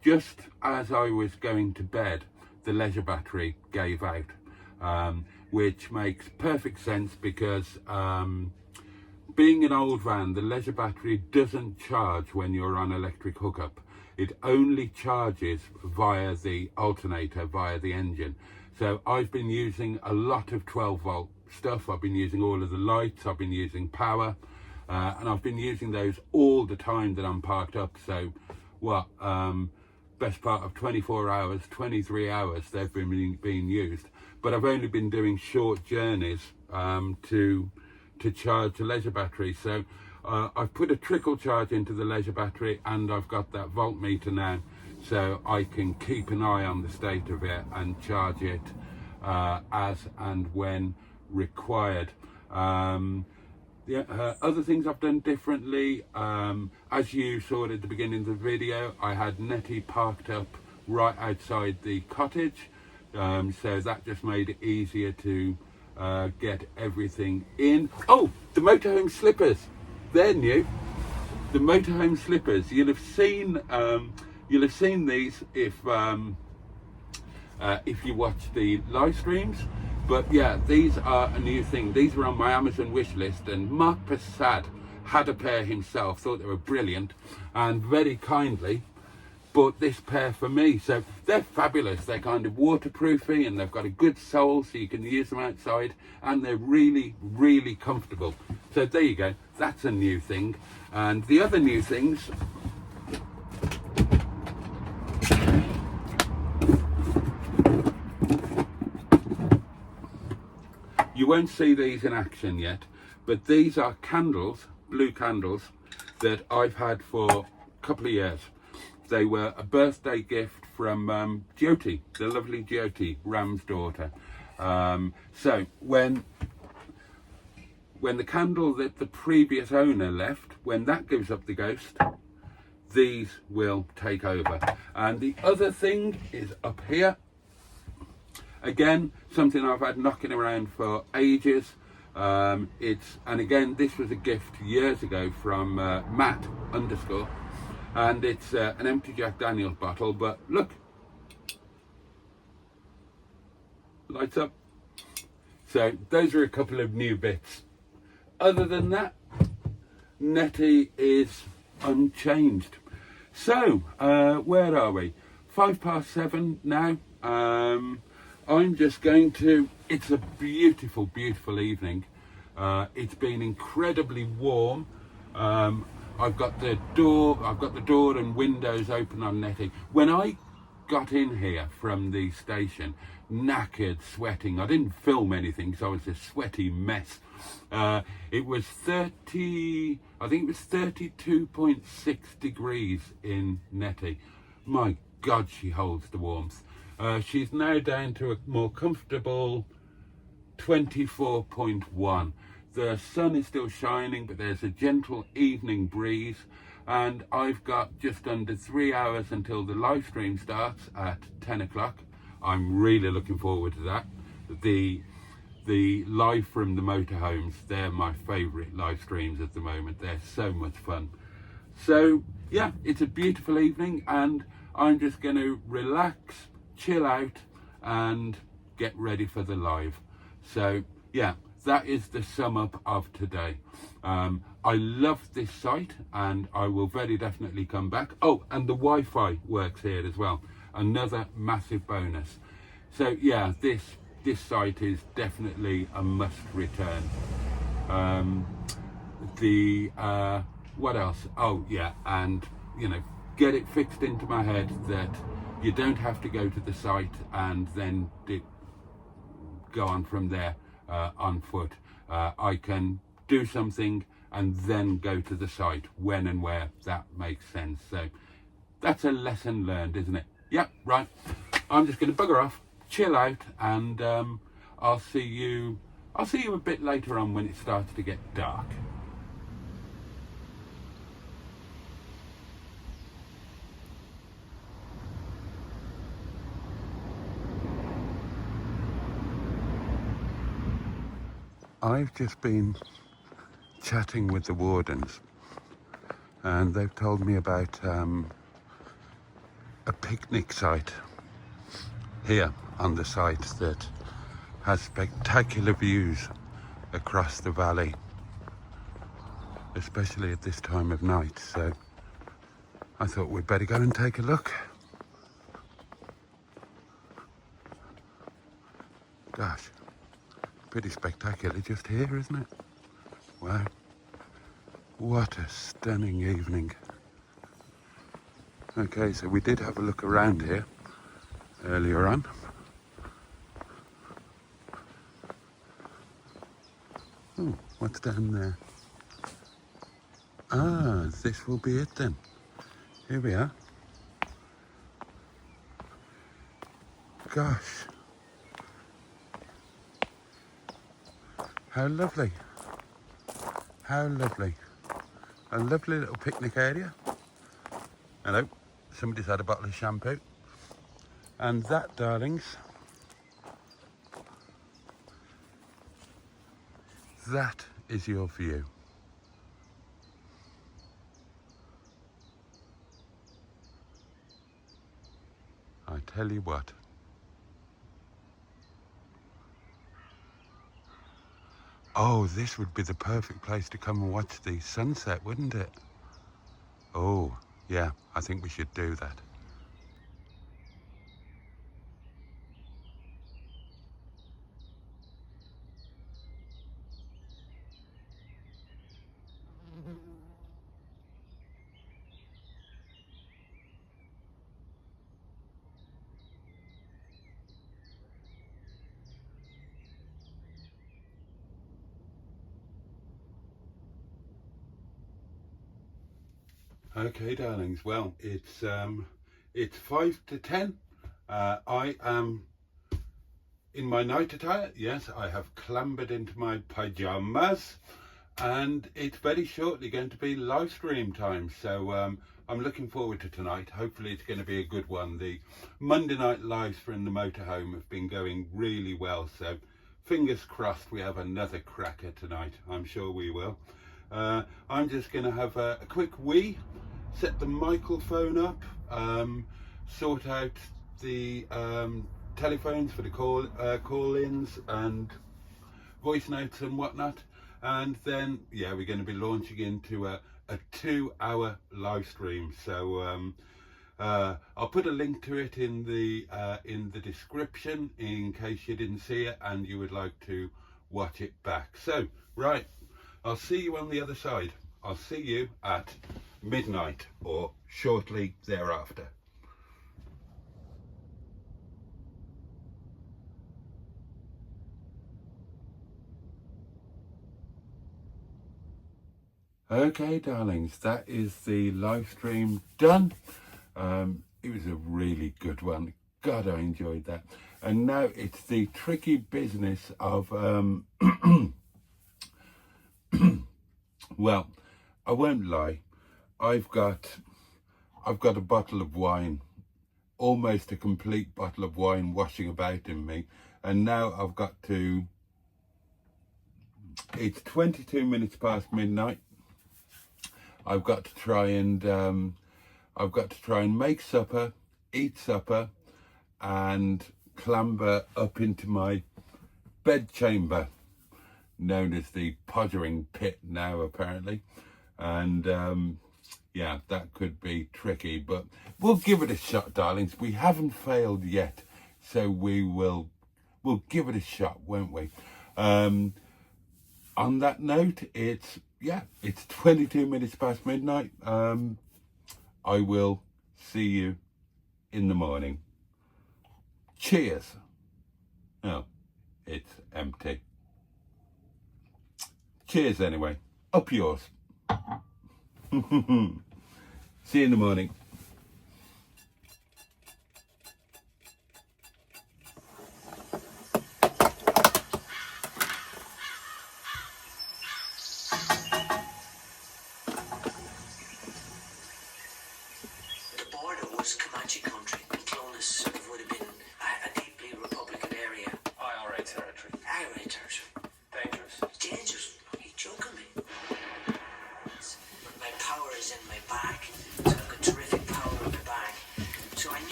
just as I was going to bed, the leisure battery gave out, which makes perfect sense because being an old van, the leisure battery doesn't charge when you're on electric hookup. It only charges via the alternator, via the engine. So I've been using a lot of 12 volt stuff. I've been using all of the lights, I've been using power, and I've been using those all the time that I'm parked up. So best part of 24 hours, 23 hours they've been being used. But I've only been doing short journeys to charge the leisure battery. So I've put a trickle charge into the leisure battery, and I've got that voltmeter now, so I can keep an eye on the state of it and charge it as and when required. Other things I've done differently, as you saw at the beginning of the video, I had Netty parked up right outside the cottage, so that just made it easier to get everything in. Oh, the motorhome slippers, they're new. The motorhome slippers, you'll have seen these if you watch the live streams. But yeah, these are a new thing. These were on my Amazon wish list, and Mark Passad had a pair himself, thought they were brilliant, and very kindly bought this pair for me. So they're fabulous. They're kind of waterproofy, and they've got a good sole so you can use them outside, and they're really, really comfortable. So there you go. That's a new thing. And the other new things, won't see these in action yet, but these are candles, blue candles, that I've had for a couple of years. They were a birthday gift from Boaty, the lovely Boaty, Ram's daughter. So when the candle that the previous owner left, when that gives up the ghost, these will take over. And the other thing is up here. Again, something I've had knocking around for ages. And again, this was a gift years ago from Matt _ and it's an empty Jack Daniels bottle, but look, lights up. So those are a couple of new bits. Other than that, Netty is unchanged. So where are we? 7:05 now. I'm just going to, it's a beautiful, beautiful evening. It's been incredibly warm. I've got the door and windows open on Netty. When I got in here from the station, knackered, sweating, I didn't film anything, so I was a sweaty mess. It was 32.6 degrees in Netty. My God, she holds the warmth. She's now down to a more comfortable 24.1. The sun is still shining, but there's a gentle evening breeze, and I've got just under 3 hours until the live stream starts at 10 o'clock. I'm really looking forward to that. The live from the motorhomes, they're my favourite live streams at the moment. They're so much fun. So yeah, it's a beautiful evening, and I'm just going to relax, chill out, and get ready for the live. So yeah, that is the sum up of today. I love this site, and I will very definitely come back. Oh, and the Wi-Fi works here as well. Another massive bonus. So yeah, this site is definitely a must return. What else? Oh yeah, and get it fixed into my head that you don't have to go to the site and then go on from there on foot. I can do something and then go to the site when and where that makes sense. So that's a lesson learned, isn't it? Yep, right. I'm just going to bugger off, chill out, and I'll see you a bit later on when it starts to get dark. I've just been chatting with the wardens, and they've told me about a picnic site here on the site that has spectacular views across the valley, especially at this time of night. So I thought we'd better go and take a look. Gosh, pretty spectacular just here, isn't it? Wow, what a stunning evening. Okay, so we did have a look around here earlier on. Oh, what's down there? Ah, this will be it then. Here we are. Gosh, how lovely. How lovely. A lovely little picnic area. Hello, somebody's had a bottle of shampoo. And that, darlings, that is your view. I tell you what. Oh, this would be the perfect place to come and watch the sunset, wouldn't it? Oh, yeah, I think we should do that. Okay, darlings. Well, it's 5 to 10. I am in my night attire. Yes, I have clambered into my pajamas, and it's very shortly going to be live stream time. So I'm looking forward to tonight. Hopefully, it's going to be a good one. The Monday night lives from the motorhome have been going really well. So fingers crossed we have another cracker tonight. I'm sure we will. I'm just going to have a quick wee, set the microphone up, sort out the telephones for the call-ins and voice notes and whatnot, and then yeah, we're going to be launching into a 2-hour live stream. So I'll put a link to it in the description in case you didn't see it and you would like to watch it back. So right, I'll see you on the other side. I'll see you at midnight or shortly thereafter. Okay, darlings, that is the live stream done. It was a really good one. God, I enjoyed that. And now it's the tricky business of well, I won't lie. I've got a bottle of wine, almost a complete bottle of wine washing about in me, and now I've got to. It's 22 minutes past midnight. I've got to try and make supper, eat supper, and clamber up into my bed chamber, known as the pottering pit now apparently, and yeah, that could be tricky, but we'll give it a shot, darlings. We haven't failed yet, so we'll give it a shot, won't we? On that note, it's 22 minutes past midnight. I will see you in the morning. Cheers. Oh, it's empty. Cheers anyway. Up yours. See you in the morning.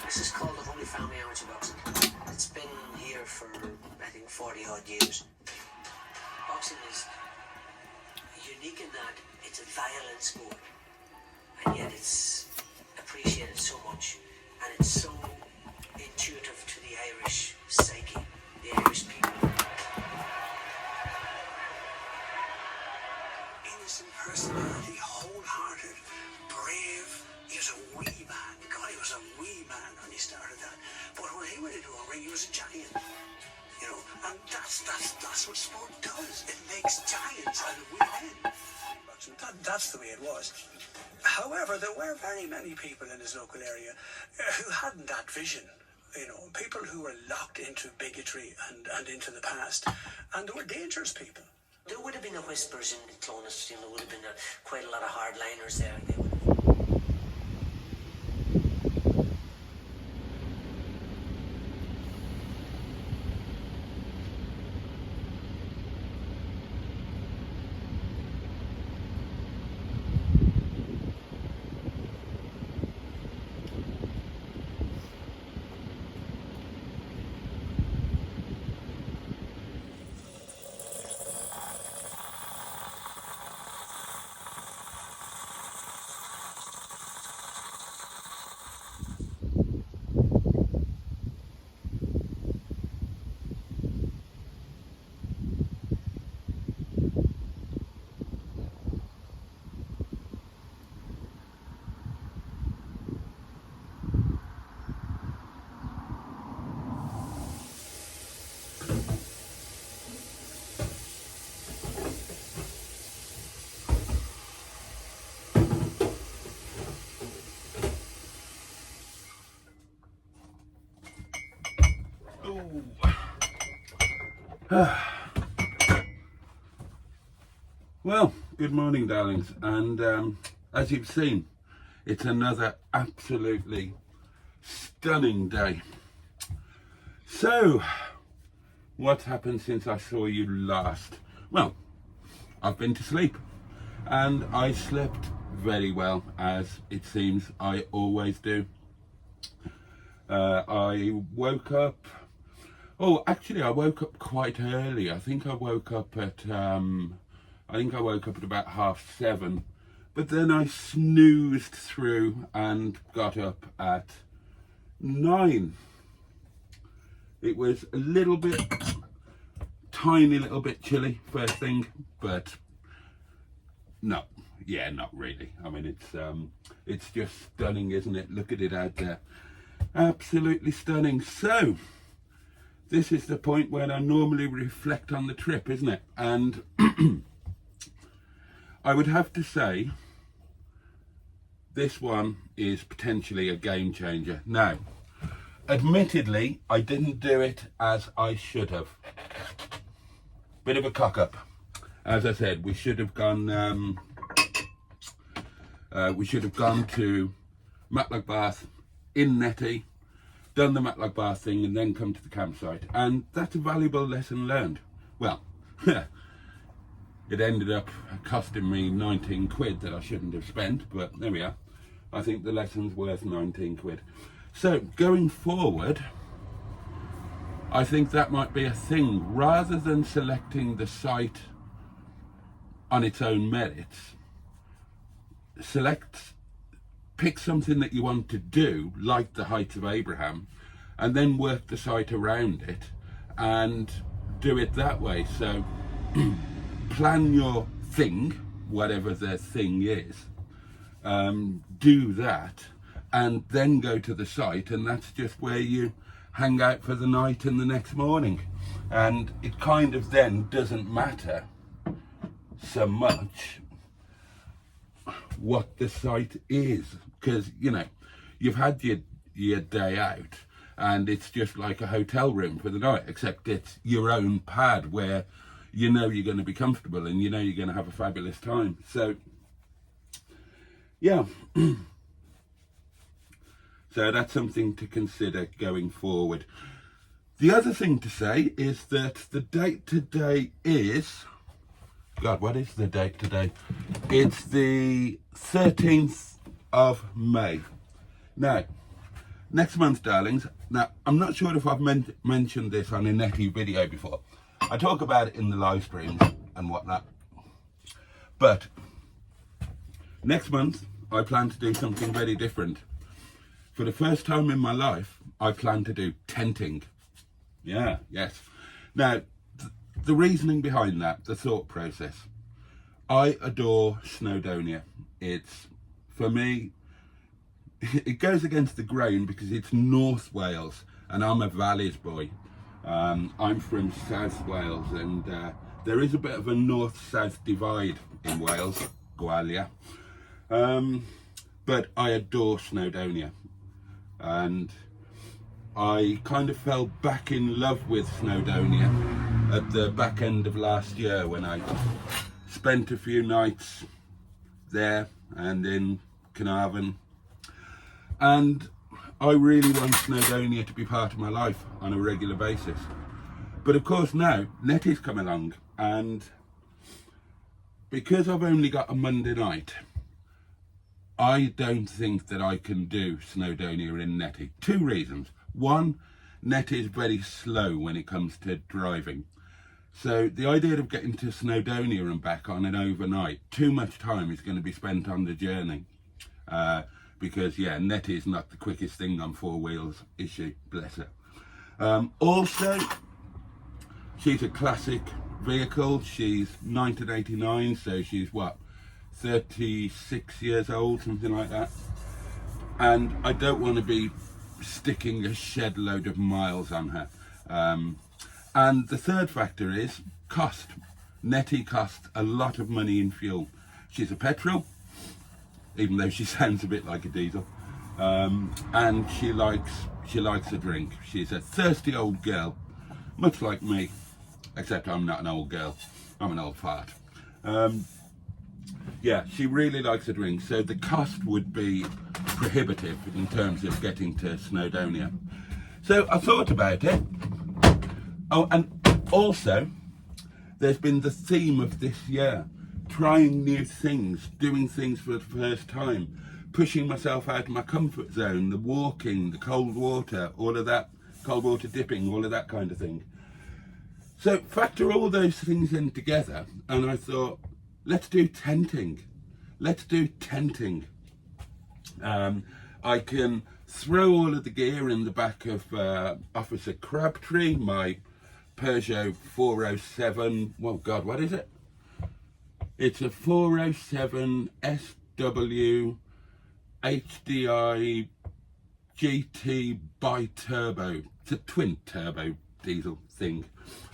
This is called the Holy Family Amateur Boxing. It's been here for, I think, 40 odd years. Boxing is unique in that it's a violent sport, and yet it's appreciated so much, and it's so intuitive to the Irish psyche, the Irish people. Innocent personality, wholehearted, brave. He was a wee man. God, he was a wee man when he started that. But when he went into a ring, he was a giant. You know, and that's what sport does. It makes giants out of wee men. That's the way it was. However, there were very many people in his local area who hadn't that vision. You know, people who were locked into bigotry and into the past, and they were dangerous people. There would have been the whispers in Clonus, you know, there would have been quite a lot of hardliners there. They would have. Well, good morning, darlings, and as you've seen, it's another absolutely stunning day. So, what happened since I saw you last? Well, I've been to sleep, and I slept very well, as it seems I always do. I woke up, I woke up quite early. I think I woke up at about 7:30, but then I snoozed through and got up at 9. It was a tiny little bit chilly first thing, but not really. I mean, it's just stunning, isn't it? Look at it out there. Absolutely stunning. So, this is the point where I normally reflect on the trip, isn't it? And I would have to say, this one is potentially a game changer. Now, admittedly, I didn't do it as I should have. Bit of a cock up. As I said, we should have gone to Matlock Bath in Netty, done the Matlock Bath thing, and then come to the campsite. And that's a valuable lesson learned. Well, it ended up costing me 19 quid that I shouldn't have spent, but there we are. I think the lesson's worth 19 quid. So, going forward, I think that might be a thing. Rather than selecting the site on its own merits, pick something that you want to do, like the Heights of Abraham, and then work the site around it and do it that way. So plan your thing, whatever the thing is, do that, and then go to the site, and that's just where you hang out for the night and the next morning. And it kind of then doesn't matter so much what the site is, because you've had your day out, and it's just like a hotel room for the night, except it's your own pad where you're going to be comfortable and you're going to have a fabulous time. So yeah. So that's something to consider going forward. The other thing to say is that the date today is, God, what is the date today? It's the 13th of May. Now, next month, darlings. Now, I'm not sure if I've mentioned this on a Netty video before. I talk about it in the live streams and whatnot. But next month, I plan to do something very different. For the first time in my life, I plan to do tenting. Yes. Now, the reasoning behind that, the thought process. I adore Snowdonia. It's, for me, it goes against the grain because it's North Wales and I'm a Valleys boy. I'm from South Wales, and there is a bit of a north-south divide in Wales, Gwalia. But I adore Snowdonia. And I kind of fell back in love with Snowdonia at the back end of last year when I spent a few nights there and in Carnarvon. And I really want Snowdonia to be part of my life on a regular basis. But of course now, Netty's come along, and because I've only got a Monday night, I don't think that I can do Snowdonia in Netty. 2 reasons. One, Netty is very slow when it comes to driving. So the idea of getting to Snowdonia and back on an overnight, too much time is going to be spent on the journey. Because, Netty is not the quickest thing on 4 wheels, is she? Bless her. Also, she's a classic vehicle. She's 1989, so she's 36 years old, something like that. And I don't want to be sticking a shed load of miles on her. And the third factor is cost. Netty costs a lot of money in fuel. She's a petrol, even though she sounds a bit like a diesel. And she likes a drink. She's a thirsty old girl. much like me, except I'm not an old girl, I'm an old fart. Yeah, she really likes a drink, so the cost would be prohibitive in terms of getting to Snowdonia. So I thought about it. Oh, and also, there's been the theme of this year, trying new things, doing things for the first time, pushing myself out of my comfort zone, the walking, the cold water, all of that, cold water dipping, all of that kind of thing. So factor all those things in together, and I thought, let's do tenting. Let's do tenting. I can throw all of the gear in the back of Officer Crabtree, my Peugeot 407. Well, God, what is it? It's a 407 SW HDI GT bi-turbo. It's a twin turbo diesel thing,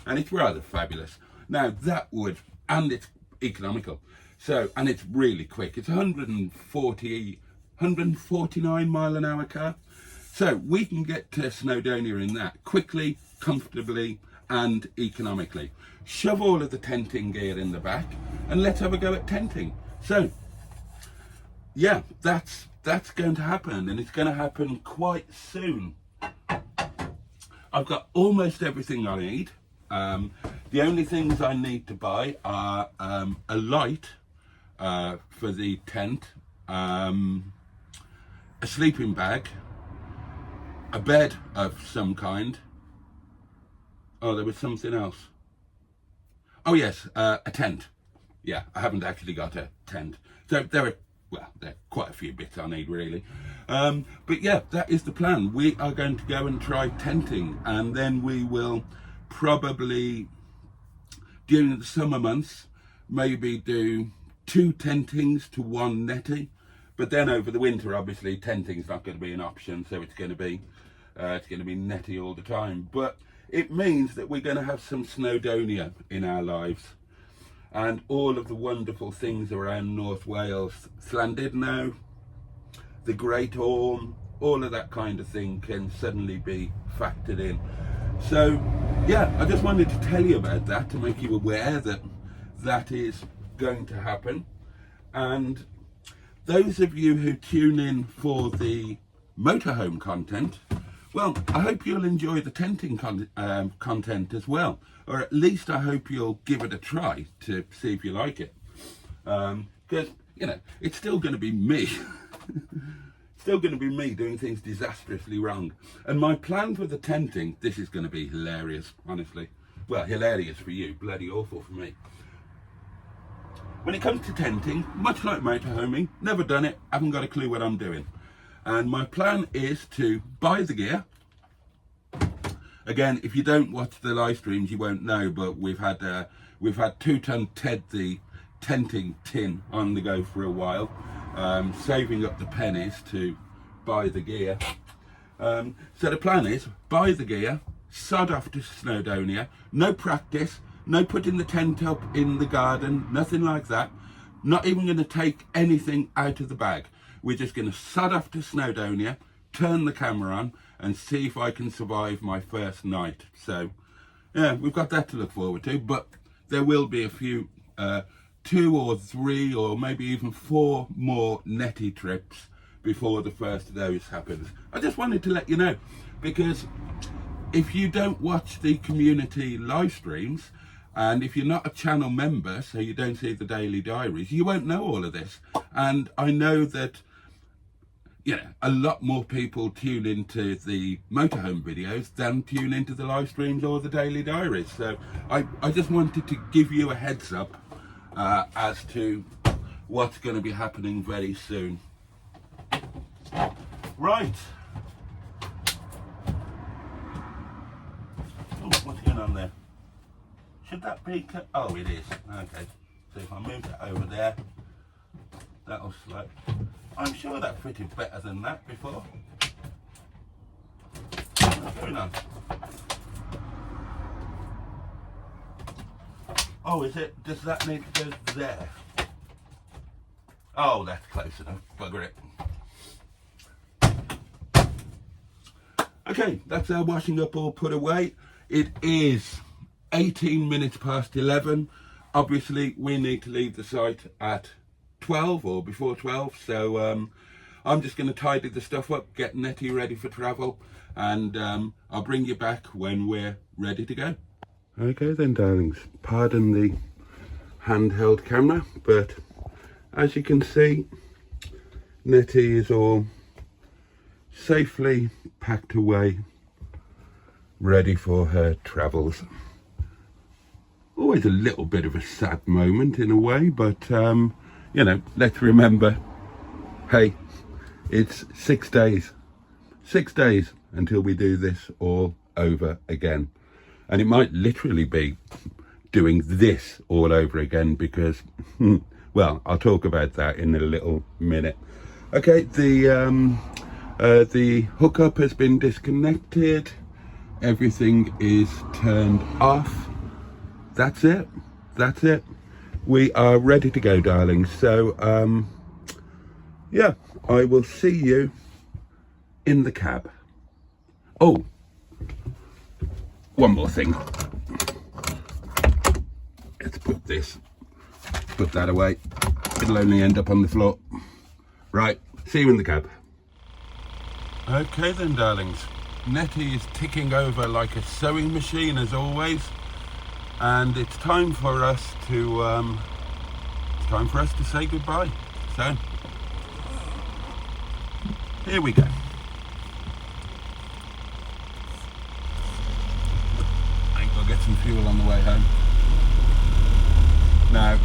and it's rather fabulous. Now that would, and it's economical, so, and it's really quick. It's 149 mile an hour car, so we can get to Snowdonia in that quickly, comfortably and economically. Shove all of the tenting gear in the back and let's have a go at tenting. So yeah, that's going to happen, and it's going to happen quite soon. I've got almost everything I need. The only things I need to buy are a light for the tent, a sleeping bag, a bed of some kind. Oh, there was something else. Oh yes, a tent. Yeah, I haven't actually got a tent. So there are quite a few bits I need really. But yeah, that is the plan. We are going to go and try tenting, and then we will probably, during the summer months, maybe do 2 tentings to 1 netty. But then over the winter, obviously, tenting's not going to be an option, so it's going to be netty all the time. But it means that we're going to have some Snowdonia in our lives, and all of the wonderful things around North Wales, Llandudno, the Great Orme, all of that kind of thing can suddenly be factored in. So yeah, I just wanted to tell you about that, to make you aware that that is going to happen. And those of you who tune in for the motorhome content, well, I hope you'll enjoy the tenting content as well, or at least I hope you'll give it a try to see if you like it, because you know, it's still going to be me. Still going to be me doing things disastrously wrong. And my plan for the tenting, this is going to be hilarious, honestly. Well, hilarious for you, bloody awful for me. When it comes to tenting, much like motorhoming, never done it, haven't got a clue what I'm doing. And my plan is to buy the gear. Again, if you don't watch the live streams, you won't know, but we've had 2 Ton Ted, the tenting tin, on the go for a while. Saving up the pennies to buy the gear. So the plan is, buy the gear, sod off to Snowdonia, no practice, no putting the tent up in the garden, nothing like that. Not even going to take anything out of the bag. We're just going to sod off to Snowdonia, turn the camera on and see if I can survive my first night. So yeah, we've got that to look forward to, but there will be a few 2 or 3 or maybe even 4 more netty trips before the first of those happens. I just wanted to let you know, because if you don't watch the community live streams, and if you're not a channel member, so you don't see the daily diaries, you won't know all of this. And I know that, you know, a lot more people tune into the motorhome videos than tune into the live streams or the daily diaries. So I just wanted to give you a heads up as to what's going to be happening very soon. Right. Oh, what's going on there? Should that be... Oh, it is. Okay. So if I move that over there, that'll slow. I'm sure that fitted better than that before. What's going on? Oh, is it? Does that need to go there? Oh, that's close enough. Bugger it. Okay, that's our washing up all put away. It is 18 minutes past 11. Obviously, we need to leave the site at 12 or before 12. So I'm just going to tidy the stuff up, get Netty ready for travel, and I'll bring you back when we're ready to go. Okay then, darlings. Pardon the handheld camera, but as you can see, Netty is all safely packed away, ready for her travels. Always a little bit of a sad moment in a way, but you know, let's remember, hey, it's 6 days until we do this all over again. And it might literally be doing this all over again because, well, I'll talk about that in a little minute. Okay, the hookup has been disconnected. Everything is turned off. That's it. That's it. We are ready to go, darlings. So, yeah, I will see you in the cab. Oh, one more thing. Let's put that away. It'll only end up on the floor. Right, see you in the cab. Okay then, darlings. Netty is ticking over like a sewing machine as always, and it's time for us to say goodbye. So here we go. I think I'll get some fuel on the way home. Now,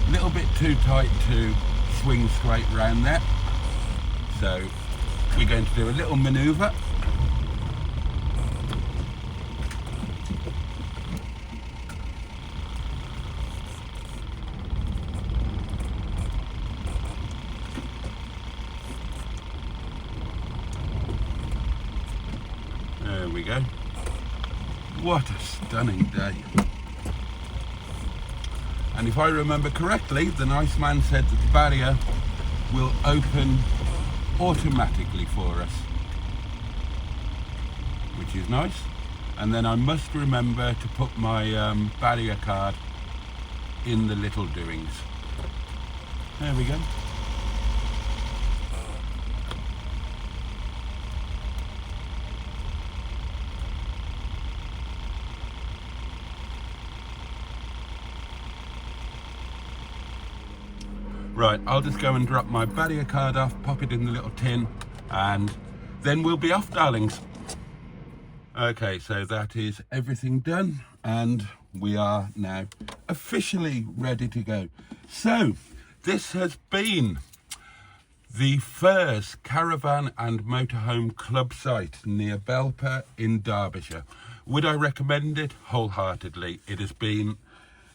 a little bit too tight to swing straight round there, so we're going to do a little manoeuvre. There we go. What a stunning day. And if I remember correctly, the nice man said that the barrier will open automatically for us, which is nice. And then I must remember to put my barrier card in the little doings. There we go. Right, I'll just go and drop my barrier card off, pop it in the little tin, and then we'll be off, darlings. Okay, so that is everything done, and we are now officially ready to go. So, this has been the Firs Caravan and Motorhome Club site near Belper in Derbyshire. Would I recommend it? Wholeheartedly.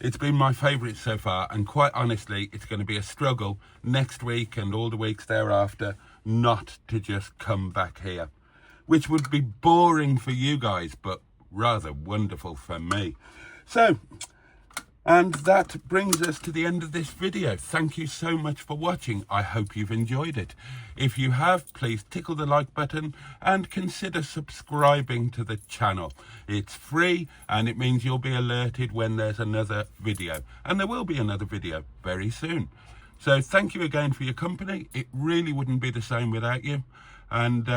It's been my favourite so far, and quite honestly, it's going to be a struggle next week and all the weeks thereafter not to just come back here, which would be boring for you guys, but rather wonderful for me. So, and that brings us to the end of this video. Thank you so much for watching. I hope you've enjoyed it. If you have, please tickle the like button and consider subscribing to the channel. It's free and it means you'll be alerted when there's another video. And there will be another video very soon. So thank you again for your company. It really wouldn't be the same without you. And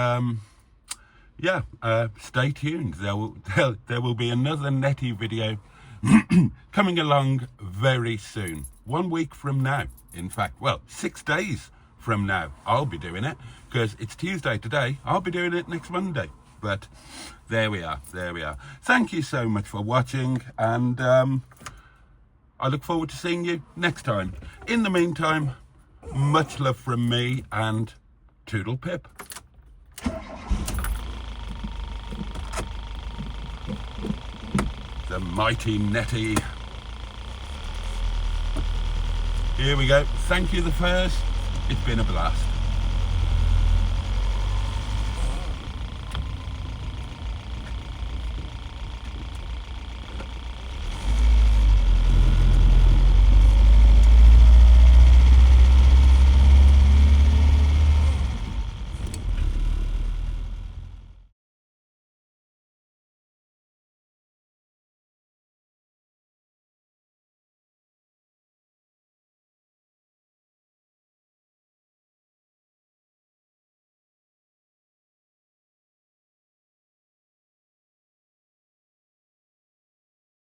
yeah, stay tuned. There will be another Netty video coming along very soon. 1 week from now. In fact, well, 6 days from now I'll be doing it, because it's Tuesday today. I'll be doing it next Monday. But there we are. Thank you so much for watching, and I look forward to seeing you next time. In the meantime, much love from me, and toodle pip. The mighty Netty. Here we go. Thank you, the Firs. It's been a blast.